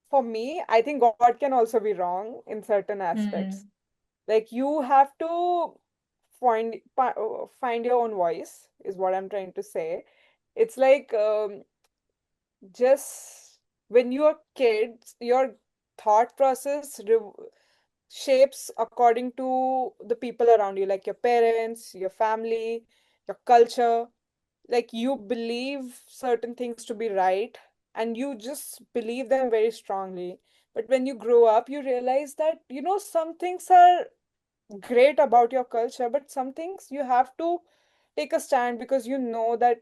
for me, I think God can also be wrong in certain aspects. Hmm. Like you have to find your own voice is what I'm trying to say. It's like just when you are kids, your thought process shapes according to the people around you, like your parents, your family, your culture. Like you believe certain things to be right, and you just believe them very strongly. But when you grow up, you realize that some things are great about your culture, but some things you have to take a stand, because you know that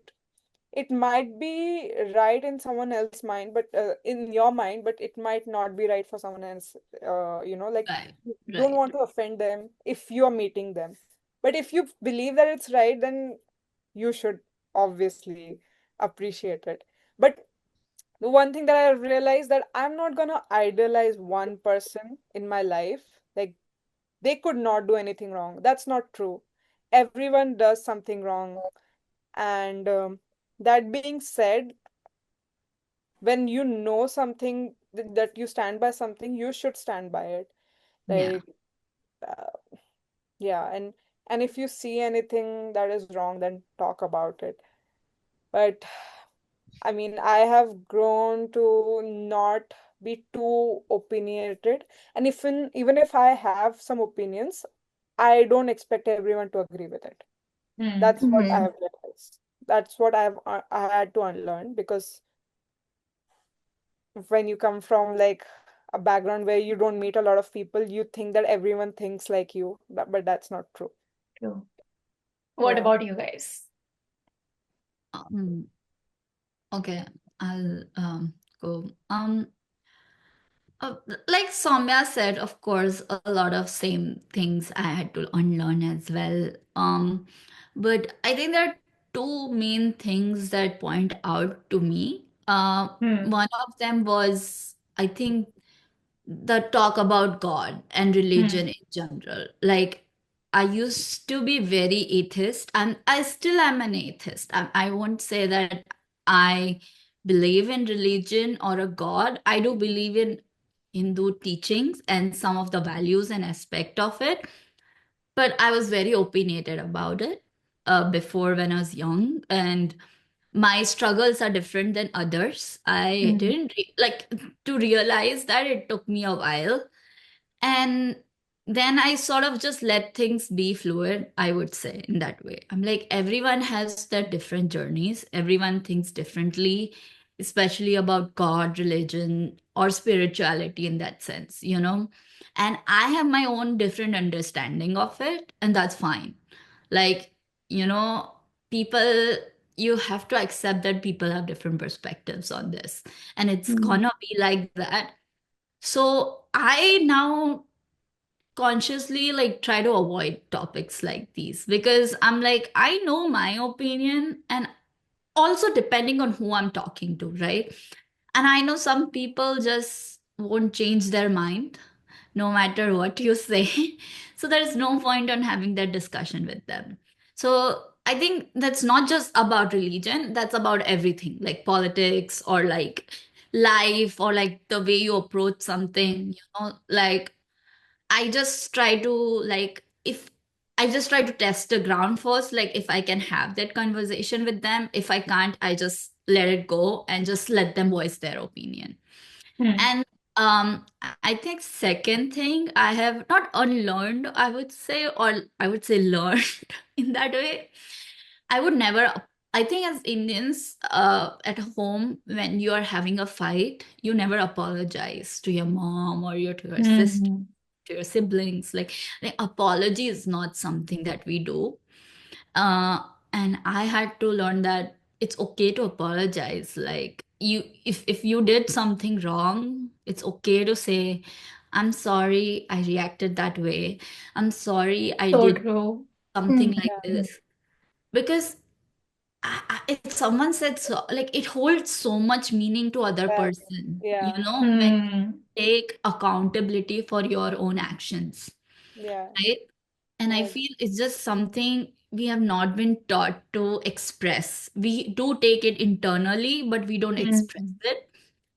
it might be right in someone else's mind, but in your mind, but it might not be right for someone else. Like Right, you don't right. want to offend them if you are meeting them. But if you believe that it's right, then you should obviously appreciate it. But the one thing that I realized, that I'm not gonna idolize one person in my life. Like they could not do anything wrong. That's not true. Everyone does something wrong. And that being said, when you know something, that you stand by something, you should stand by it. Yeah, Like, uh, yeah, and if you see anything that is wrong, then talk about it. But I mean, I have grown to not be too opinionated, and even if I have some opinions, I don't expect everyone to agree with it. That's what I Mhm. have realized. That's what I had to unlearn, because when you come from like a background where you don't meet a lot of people, you think that everyone thinks like you, but that's not true. True. What Yeah. about you guys? Um, okay, I'll go. Uh, like Soumya said, of course, a lot of same things I had to unlearn as well. But I think there are two main things that point out to me. Hmm. One of them was, I think, the talk about God and Hmm. religion in general. Like, I used to be very atheist, and I still am an atheist. I won't say that I believe in religion or a God. I do believe in Hindu teachings and some of the values and aspect of it. But I was very opinionated about it before when I was young, and my struggles are different than others. I Hmm. didn't like to realize that. It took me a while, and then I sort of just let things be fluid, I would say, in that way. I'm like, everyone has their different journeys, everyone thinks differently, especially about God, religion, or spirituality in that sense, you know? And I have my own different understanding of it, and that's fine. Like, you know, people, you have to accept that people have different perspectives on this, and it's Hmm. gonna be like that. So I now consciously like try to avoid topics like these, because I'm like, I know my opinion, and also depending on who I'm talking to, right? And I know some people just won't change their mind no matter what you say. So there's no point on having that discussion with them. So I think that's not just about religion, that's about everything, like politics or like life or like the way you approach something, you know, like I just try to like if I just try to test the ground first, like if I can have that conversation with them. If I can't, I just let it go and just let them voice their opinion. Hmm. And I think second thing I have not unlearned, I would say, or I would say learned in that way. I would never. I think as Indians, at home when you are having a fight, you never apologize to your mom or to your sister, Hmm. to your siblings. Like apology is not something that we do. uh, and I had to learn that it's okay to apologize. Like you, if you did something wrong, it's okay to say, I'm sorry I reacted that way, I'm sorry I So did true. something Mhm. like Yeah. this. Because if someone said so, like it holds so much meaning to other Yeah. person, you Yeah. know, when Hmm. you take accountability for your own actions, Yeah. right? And I Right. feel it's just something we have not been taught to express. We do take it internally, but we don't express Hmm. it.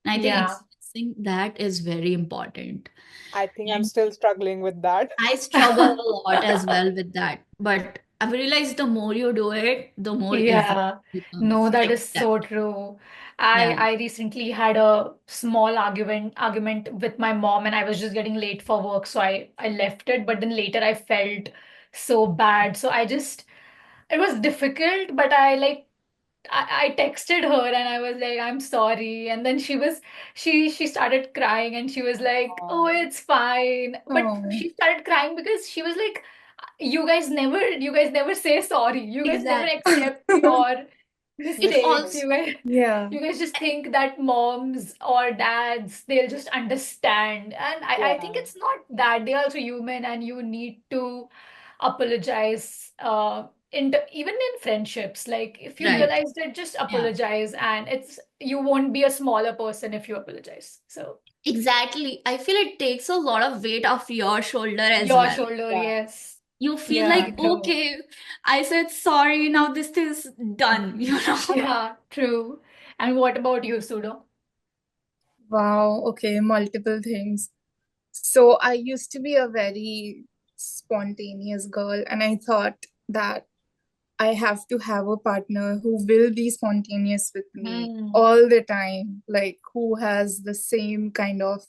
And I think Yeah. expressing that is very important. I think I'm And still struggling with that. I struggle a lot as well with that. But I've realized the more you do it, the more easy Yeah, it becomes no, that step is by step. so true. I Yeah. I recently had a small argument with my mom, and I was just getting late for work, so I left it. But then later I felt so bad, so I just it was difficult, but I texted her and I was like, I'm sorry. And then she started crying and she was like, oh, Oh, it's fine. But Oh. she started crying because she was like, you guys never say sorry. You guys never Exactly. accept your It mistakes. also, Yeah. You guys just think that moms or dads, they'll just understand. And I think yeah. it's not that. They're also human and you need to apologize even in friendships. Like if you right. realize that, just Yeah. apologize, and it's you won't be a smaller person if you apologize. So Exactly. I feel it takes a lot of weight off your shoulder as your well. shoulder, Yeah. yes. You feel Yeah, like, true. okay, I said sorry, now this is done, you know? Yeah, true. And what about you, Sudo? Wow. Okay. Multiple things. So I used to be a very spontaneous girl, and I thought that I have to have a partner who will be spontaneous with me Hmm. all the time, like who has the same kind of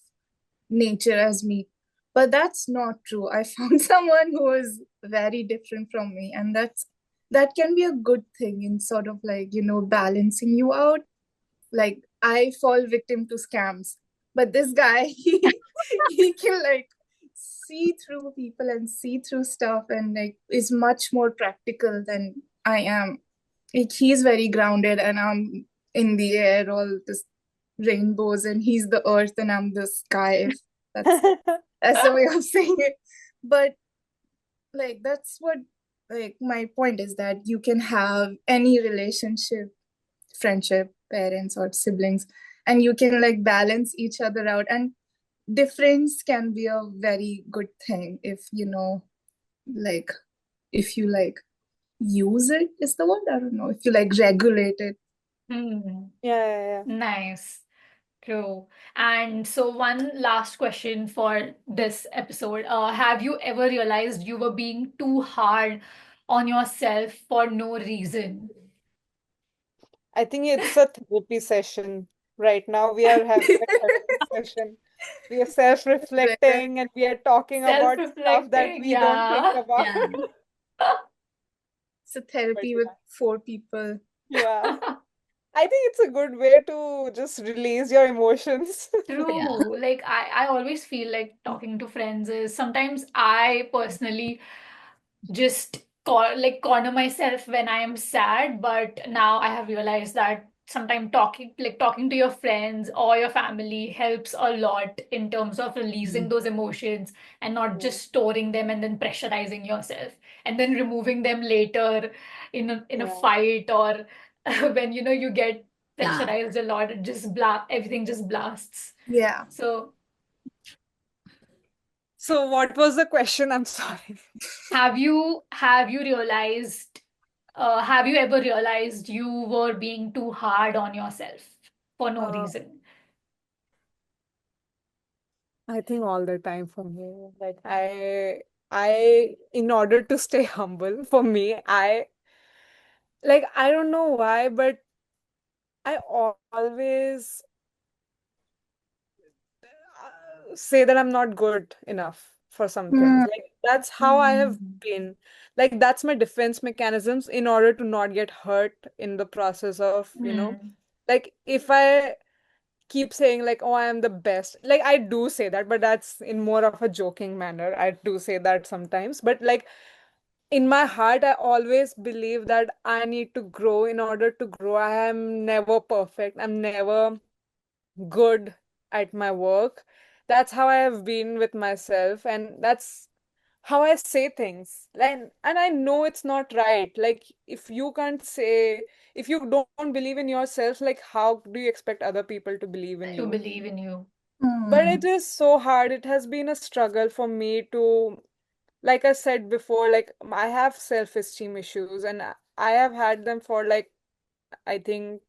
nature as me. But that's not true. I found someone who is very different from me, and that can be a good thing in sort of like, balancing you out. Like I fall victim to scams, but this guy, he can like see through people and see through stuff, and like is much more practical than I am. Like he's very grounded, and I'm in the air, all this rainbows, and he's the earth, and I'm the sky. If that's the way of saying it. But like that's what, like, my point is that you can have any relationship, friendship, parents or siblings, and you can like balance each other out, and difference can be a very good thing if like if you like use it, is the word, I don't know, if you like regulate it. Hmm. Yeah. Nice. True. And so one last question for this episode. Have you ever realized you were being too hard on yourself for no reason? I think it's a therapy session. Right now, we are having a therapy session. We are Right. self-reflecting and we are talking about stuff that Self-reflecting, we don't think yeah. about. Yeah. It's a But therapy with 4 people. yeah. I think it's a good way to just release your emotions. Yeah. True. Like I always feel like talking to friends is sometimes I personally just corner myself when I am sad, but now I have realized that sometimes talking to your friends or your family helps a lot in terms of releasing Mm. those emotions and not Yeah. just storing them and then pressurizing yourself and then removing them later in a Yeah. fight or when you get Yeah. pressurized a lot, it just everything just blasts. Yeah. So So what was the question? I'm sorry. have you ever realized you were being too hard on yourself for no Uh, reason? I think all the time for me. Like in order to stay humble, for me, I don't know why, but I always say that I'm not good enough for some things. Hmm. Like that's how I have Mm. been. Like that's my defense mechanisms in order to not get hurt in the process of, Hmm. like if I keep saying like, oh, I am the best. Like I do say that, but that's in more of a joking manner. I do say that sometimes, but like in my heart, I always believe that I need to grow. In order to grow, I am never perfect. I'm never good at my work. That's how I have been with myself, and that's how I say things. And I know it's not right. Like if you don't believe in yourself, like how do you expect other people to believe in To you? believe in you. But Hmm. it is so hard. It has been a struggle for me to, like I said before, like I have self-esteem issues, and I have had them for like I think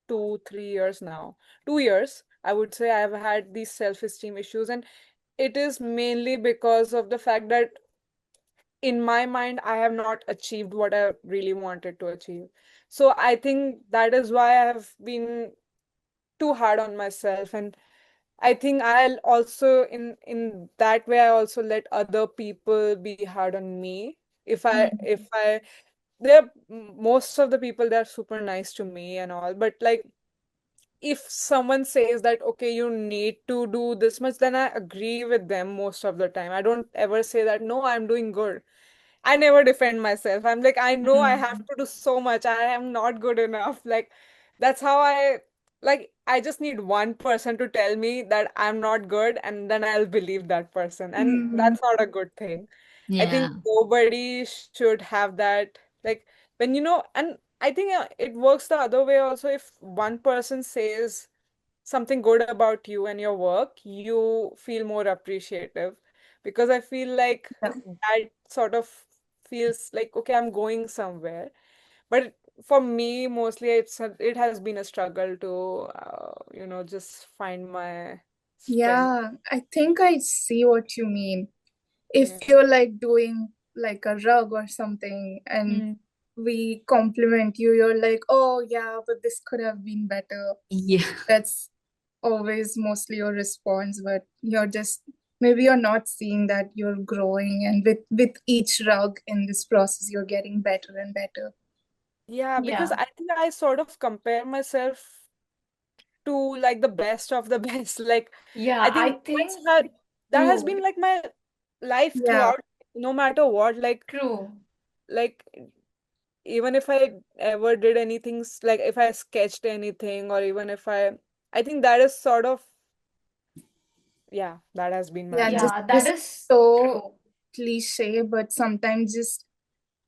2, 3 years now. 2 years, I would say I've had these self-esteem issues, and it is mainly because of the fact that in my mind, I have not achieved what I really wanted to achieve. So I think that is why I have been too hard on myself, and I think I'll also in that way I also let other people be hard on me. If I they're most of the people they're super nice to me and all, but like if someone says that okay you need to do this much, then I agree with them most of the time. I don't ever say that no, I'm doing good. I never defend myself. I'm like, I know I have Hmm. to do so much. I am not good enough. Like, that's how I just need one person to tell me that I'm not good, and then I'll believe that person. And Hmm. that's not a good thing. I Yeah. think nobody should have that. Like, and I think it works the other way also. If one person says something good about you and your work, you feel more appreciative because I feel like Yeah. that sort of feels like okay, I'm going somewhere. But for me, mostly it has been a struggle to just find my strength. Yeah, I think I see what you mean. If Yeah. you're like doing like a rug or something and Hmm. we compliment you, you're like, oh yeah, but this could have been better. Yeah. That's always mostly your response, but you're just maybe you're not seeing that you're growing, and with each rug in this process you're getting better and better. Yeah, because Yeah. I think I sort of compare myself to like the best of the best. Like I Yeah, I think think that has true. been like my life Yeah, throughout, no matter what. True. Like even if I ever did anything, like if I sketched anything, or even if I think that is sort of, yeah, that has been my yeah, life. just Yeah, that just is so true. cliche, but sometimes just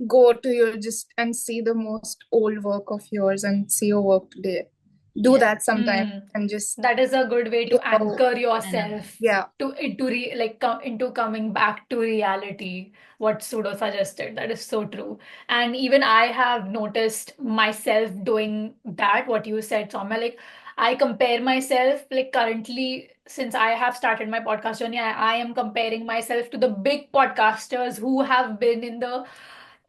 go to your just and see the most old work of yours and see your work today. Do Yeah. that sometimes Hmm. and just That is a good way see to how, anchor I know. yourself yeah, to into like come into coming back to reality. What Sudo suggested, that is so true. And even I have noticed myself doing that. What you said, Soumya, like I compare myself like currently since I have started my podcast journey. I am comparing myself to the big podcasters who have been in the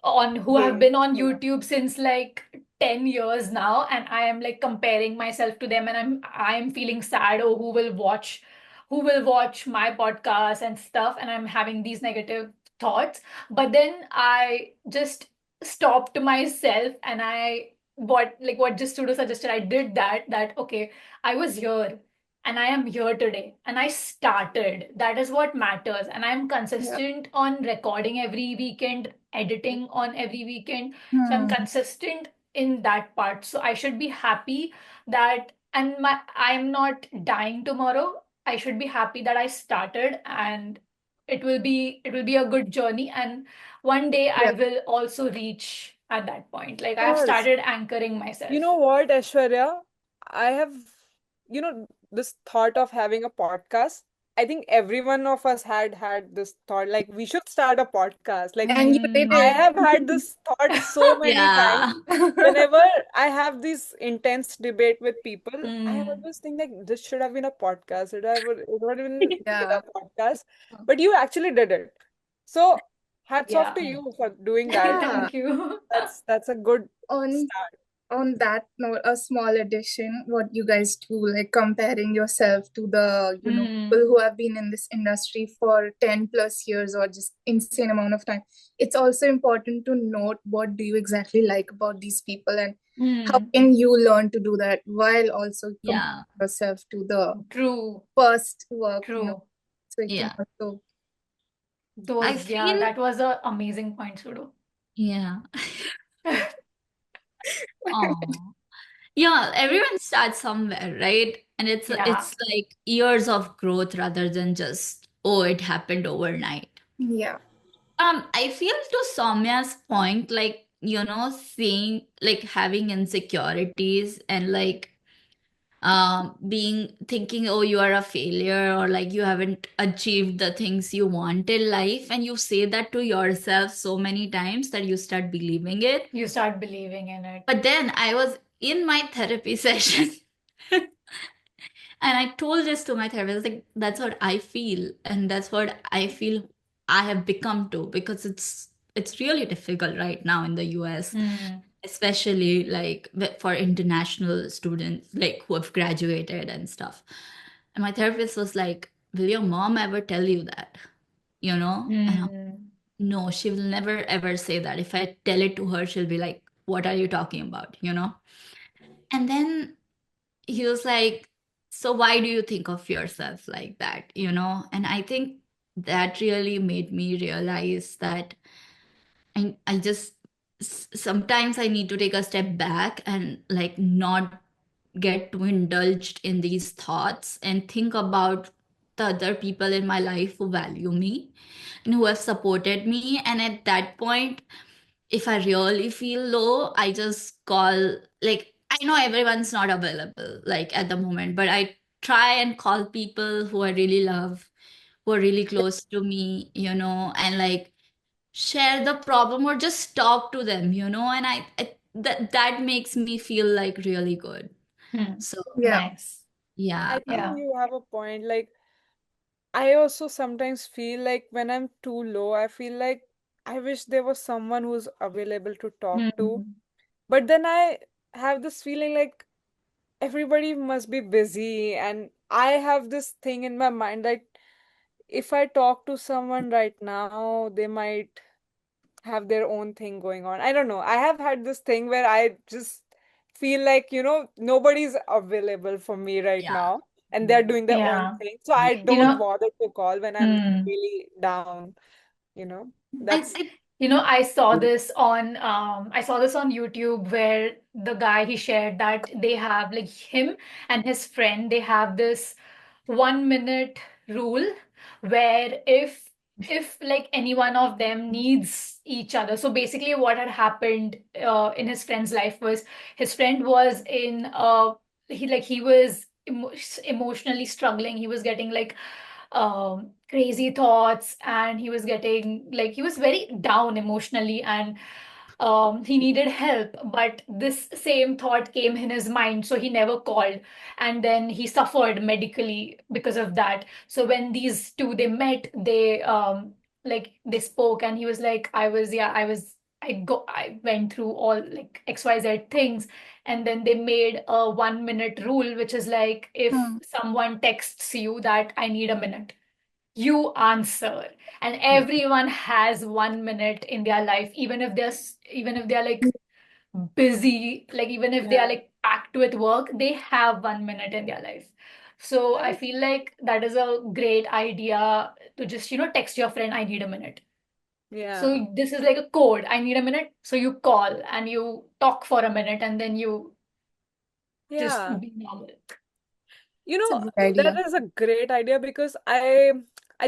on who have Game. been on Yeah. YouTube since like 10 years now, and I am like comparing myself to them, and I'm feeling sad. Oh, who will watch my podcast and stuff, and I'm having these negative thoughts. But then I just stopped myself, and I what just Studio suggested, I did that okay, I was here and I am here today and I started. That is what matters. And I'm yeah, consistent on recording every weekend, editing on every weekend. So I'm hmm, consistent in that part. So I should be happy that, and I'm not dying tomorrow. I should be happy that I started, and it will be a good journey, and one day I yeah, will also reach at that point. Like I have Course. started anchoring You myself. know what, Aishwarya? I have, this thought of having a podcast. I think every one of us had this thought, like we should start a podcast. Like and you did I Hmm. it. have had this thought so many times. Yeah. Whenever I have this intense debate with people, I Hmm. always think like this should have been a podcast. It would have been Yeah, a podcast, but you actually did it. So hats off Yeah. to Yeah. you for doing that. yeah. Thank you. That's a good On start. on that note, a small addition, what you guys do, like comparing yourself to the, people Hmm. who have been in this industry for 10 plus years or just insane amount of time. It's also important to note what do you exactly like about these people, and how Hmm. can you learn to do that while also Yeah. comparing yourself to the True. first work, True. so it can Yeah. also, I Those, yeah, feel, that was a amazing point, Sudo. yeah. Oh. Yeah, everyone starts somewhere, right? And it's Yeah. it's like years of growth rather than just, oh, it happened overnight. yeah, I feel to Soumya's point, like, seeing like having insecurities and like being thinking, oh, you are a failure, or like you haven't achieved the things you want in life, and you say that to yourself so many times that you start believing it. You start believing in it. But then I was in my therapy session and I told this to my therapist, like, that's what I feel, and that's what I feel I have become to, because it's really difficult right now in the US, Hmm. especially like for international students like who have graduated and stuff. And my therapist was like, will your mom ever tell you that? And Hmm. no, she will never ever say that. If I tell it to her, she'll be like, what are you talking about? And then he was like, so why do you think of yourself like that? And I think that really made me realize that I just sometimes I need to take a step back and like not get too indulged in these thoughts and think about the other people in my life who value me and who have supported me. And at that point, if I really feel low, I just call, like, I know everyone's not available, like, at the moment, but I try and call people who I really love, who are really close to me, and like share the problem or just talk to them, and that makes me feel like really good. Hmm. So, yeah, Nice. yeah. I think Yeah. you have a point. Like, I also sometimes feel like when I'm too low, I feel like I wish there was someone who's available to talk to. Hmm. But then I have this feeling like everybody must be busy, and I have this thing in my mind that if I talk to someone right now, they might have their own thing going on. I don't know. I have had this thing where I just feel like, nobody's available for me right Yeah. now, and they're doing their own Yeah. thing. So I You don't know, bother to call when I'm hmm. really down, you know. I, That's I I saw this on YouTube where the guy he shared that they have like him and his friend, they have this 1 minute rule where if like any one of them needs each other. So basically what had happened in his friend's life was his friend was in he was emotionally struggling. He was getting like crazy thoughts, and he was getting like he was very down emotionally, and he needed help, but this same thought came in his mind, so he never called, and then he suffered medically because of that. So when these two they met, they spoke, and he was like, I went through all like XYZ things, and then they made a 1 minute rule, which is like if Hmm. someone texts you that I need a minute, you answer. And yeah. everyone has 1 minute in their life, even if they're like busy, like even if they are yeah, like packed with work, they have 1 minute in their life. So I that, feel like that is a great idea to just text your friend, I need a minute. yeah, So this is like a code, I need a minute, so you call and you talk for a minute, and then you just yeah. be normal. It's a good That idea. is a great idea because I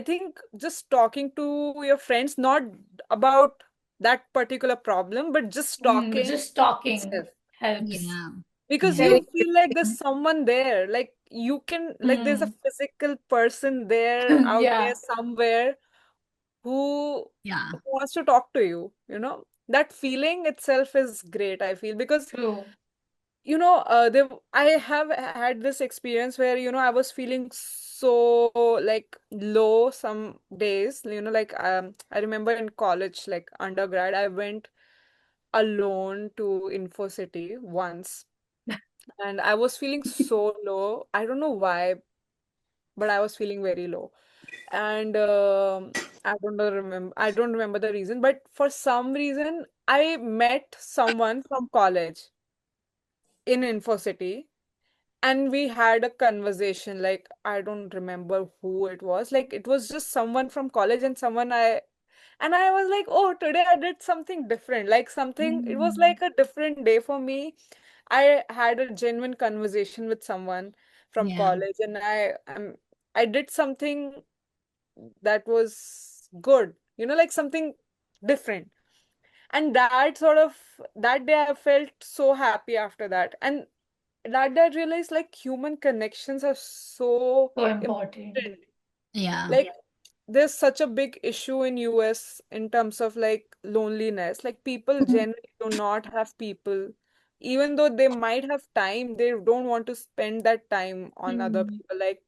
think just talking to your friends, not about that particular problem, but just But talking just talking itself. helps. Yeah. Because Yeah. you Very feel like there's interesting. someone there, like you can, like there's a Hmm. physical person there out there Yeah, somewhere who Yeah. wants to talk to you, That feeling itself is great, I feel, because true. I have had this experience where, I was feeling so like low some days, like I remember in college, like undergrad, I went alone to Info City once, and I was feeling so low. I don't know why, but I was feeling very low. And I don't remember the reason, but for some reason I met someone from college in Info City, and we had a conversation. Like, I don't remember who it was. Like, it was just someone from college and I was like, oh, today I did something different. Like, something, it was Hmm. like a different day for me. I had a genuine conversation with someone from Yeah. college, and I did something that was good, like something different. And that day I felt so happy after that. And that day I realized, like, human connections are so So important. important. Yeah. Like, there's such a big issue in US in terms of like loneliness. Like, people Mhm. generally do not have people. Even though they might have time, they don't want to spend that time on other Hmm. people. Like,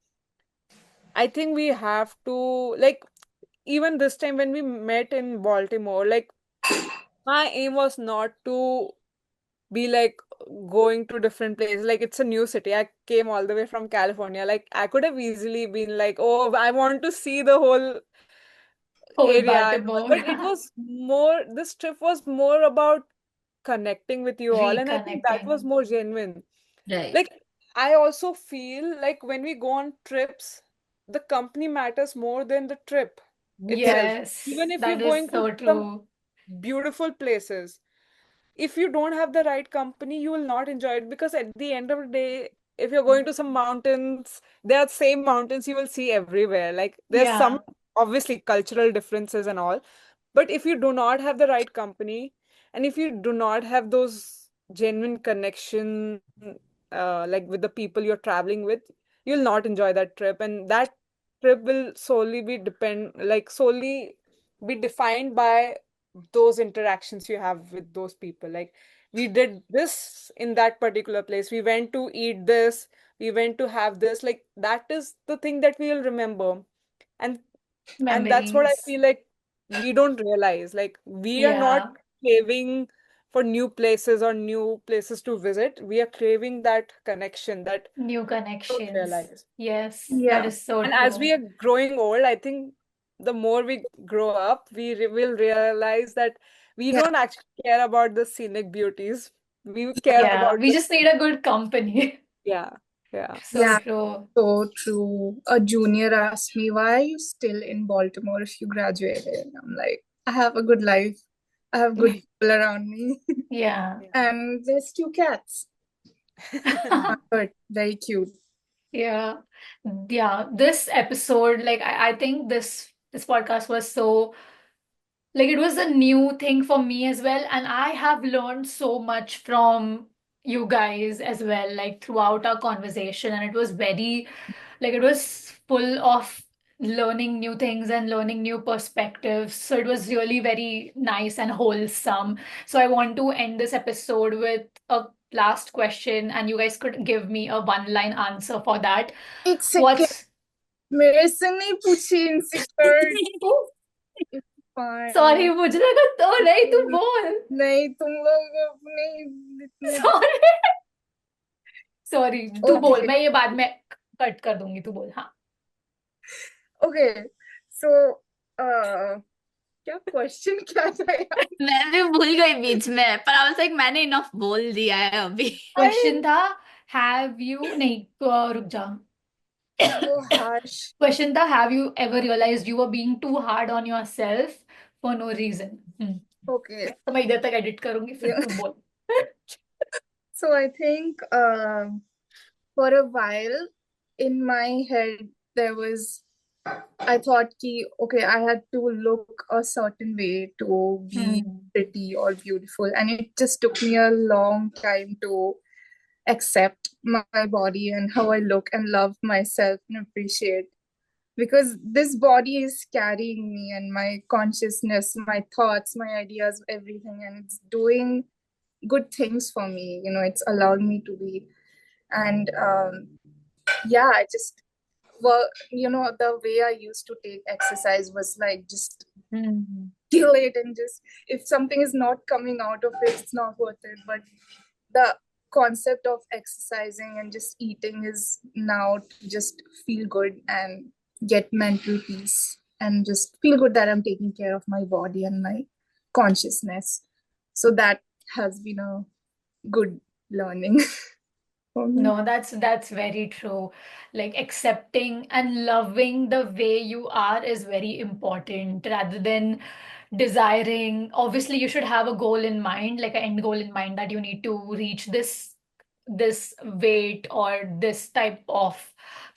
I think we have to, like, even this time when we met in Baltimore, like, my aim was not to be like going to different places. Like, it's a new city. I came all the way from California. Like, I could have easily been like, oh, I want to see the whole Whole area and all. Baltimore. But this trip was more about connecting with you all. And I think that was Reconnecting. more genuine. Right. Like, I also feel like when we go on trips, the company matters more than the trip itself. Yes, Even if you're that is going to so some true. beautiful places, if you don't have the right company, you will not enjoy it, because at the end of the day, if you're going to some mountains, there are same mountains you will see everywhere. Like, there's some Yeah, obviously cultural differences and all, but if you do not have the right company, and if you do not have those genuine connection, like with the people you're traveling with, you'll not enjoy that trip, and that trip will solely be defined by those interactions you have with those people. Like, we did this in that particular place, we went to eat this, we went to have this, like, that is the thing that we'll remember. and and that's what I memories. feel like we don't realize. Like, we are not Yeah, craving for new places to visit. We are craving that connection that New we don't connections. realize. Yes, that Yeah. is so And as true. we are growing old, I think the more we grow up, will realize that we Yeah. don't actually care about the scenic beauties. We care Yeah, about we just need a good company. yeah. So Yeah. true. So true. A junior asked me, "Why are you still in Baltimore if you graduated?" I'm like, "I have a good life. I have good people around me." Yeah. And there's 2 cats. But very cute. Yeah. Yeah. This episode, like I think this podcast was so like it was a new thing for me as well, and I have learned so much from you guys as well, like throughout our conversation, and it was very like it was full of learning new things and learning new perspectives. So it was really very nice and wholesome. So I want to end this episode with a last question, and you guys could give me a one-line answer for that. एक second. What's मेरे से नहीं पूछी insecure. Fine. Sorry, मुझे लगा तो नहीं तू बोल. नहीं तुम लोग अपने इतने Sorry. सॉरी तू बोल, Okay. मैं ये बाद में कट कर दूंगी, तू बोल. हाँ. Okay. So क्या क्वेश्चन क्या था यार? मैं भी भूल गई बीच में, पर आई वाज लाइक मैंने इनफ बोल दिया है अभी. क्वेश्चन था हैव यू नहीं रुक जा. So harsh. क्वेश्चन था have you ever realised you were being too hard on yourself for no reason. Okay. तो मैं इधर तक एडिट करूंगी, फिर Yeah. तू बोल. So I think for a while in my head there was I thought ki okay I had to look a certain way to be pretty or beautiful, and it just took me a long time to accept my body and how I look and love myself and appreciate, because this body is carrying me and my consciousness, my thoughts, my ideas, everything, and it's doing good things for me. You know, it's allowed me to be. And yeah, I just well, you know, the way I used to take exercise was like just kill it, and just if something is not coming out of it, it's not worth it. But the concept of exercising and just eating is now to just feel good and get mental peace and just feel good that I'm taking care of my body and my consciousness. So that has been a good learning for me. No, that's very true. Like accepting and loving the way you are is very important rather than desiring. Obviously, you should have a goal in mind, like an end goal in mind that you need to reach this weight or this type of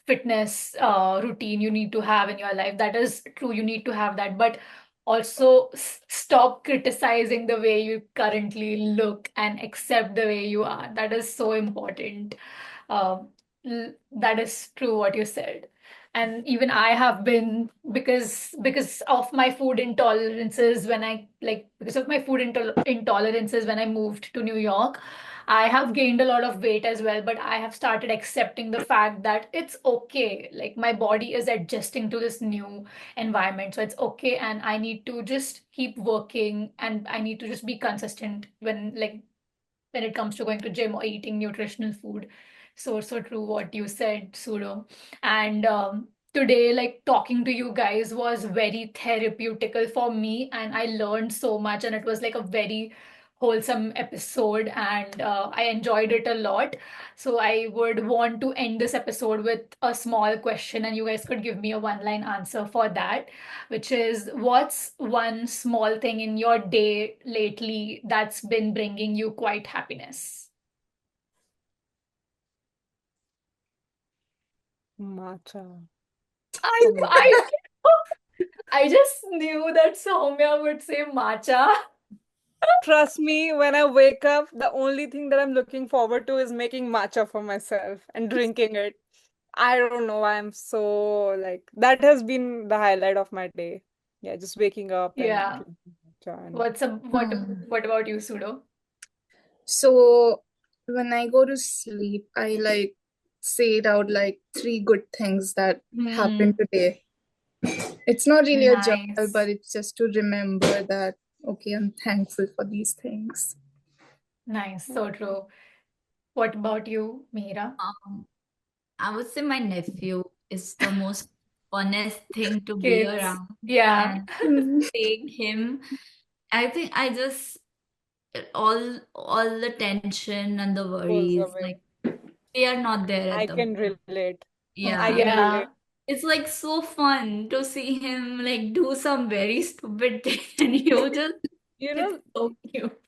fitness routine you need to have in your life. That is true. You need to have that, but also stop criticizing the way you currently look and accept the way you are. That is so important. Um, that is true what you said. And even I have been because of my food intolerances when I like because of my food intolerances when I moved to New York, I have gained a lot of weight as well, but I have started accepting the fact that it's okay. Like my body is adjusting to this new environment, so it's okay, and I need to just keep working, and I need to just be consistent when it comes to going to gym or eating nutritional food. So true what you said, Sudo. And today, like talking to you guys was very therapeutical for me, and I learned so much, and it was like a very wholesome episode, and I enjoyed it a lot. So I would want to end this episode with a small question, and you guys could give me a one-line answer for that, which is what's one small thing in your day lately that's been bringing you quite happiness? Matcha. I I just knew that Soumya would say matcha. Trust me, when I wake up, the only thing that I'm looking forward to is making matcha for myself and drinking it. I don't know why I'm so like that has been the highlight of my day. Yeah, just waking up and Yeah. drinking matcha and What about you, Sudo? So when I go to sleep, I like say it out like 3 good things that happened today. It's not really a journal, Nice. but it's just to remember that, okay, I'm thankful for these things. Nice, so true. What about you, Mihira? I would say my nephew is the most funnest thing to be Kids. around, Yeah. and Hmm. seeing him, I think I just all the tension and the Goes worries, away. like they are not there I at the can moment. relate. I Yeah. can Yeah. relate. It's like so fun to see him like do some very stupid thing and you just You it's know, so cute.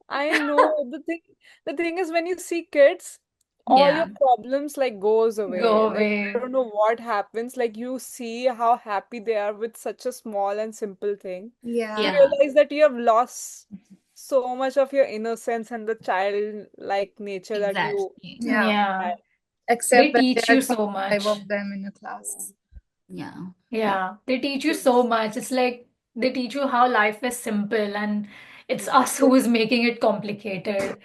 I know the thing is when you see kids, all your Yeah. problems like goes away. Go Like I away. don't know what happens. Like you see how happy they are with such a small and simple thing. You Yeah. Yeah. realize that you have lost so much of your innocence and the childlike nature that you Exactly. Yeah. had. Yeah. Except They when teach there you are so 25 much. of them in a class. Yeah. Yeah. They teach you so Kids. much. It's like they teach you how life is simple and it's Yeah, us who is making it complicated.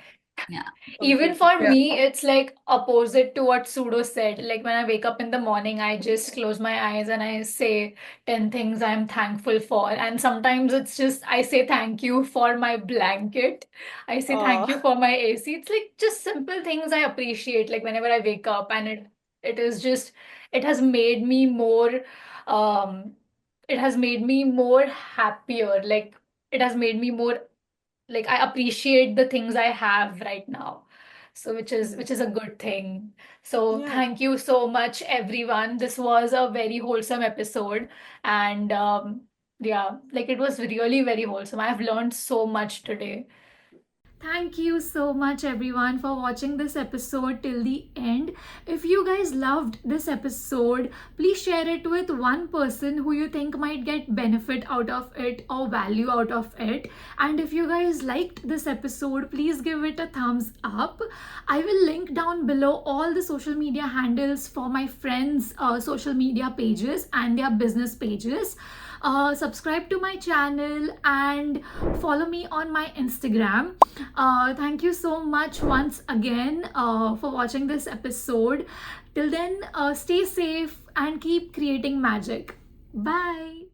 Yeah. Even completely. for Yeah. me, it's like opposite to what Sudo said. Like when I wake up in the morning, I just close my eyes and I say 10 things I'm thankful for. And sometimes it's just I say thank you for my blanket. I say thank you Uh, for my AC. It's like just simple things I appreciate. Like whenever I wake up, and it is just it has made me more um it has made me more happier. Like it has made me more like I appreciate the things I have right now. So which is a good thing. So yeah. thank you so much everyone. This was a very wholesome episode and yeah, like it was really very wholesome. I've learned so much today. Thank you so much, everyone, for watching this episode till the end. If you guys loved this episode, please share it with one person who you think might get benefit out of it or value out of it. And if you guys liked this episode, please give it a thumbs up. I will link down below all the social media handles for my friends' social media pages and their business pages. Subscribe to my channel and follow me on my Instagram. Thank you so much once again for watching this episode. Till then, stay safe and keep creating magic. Bye.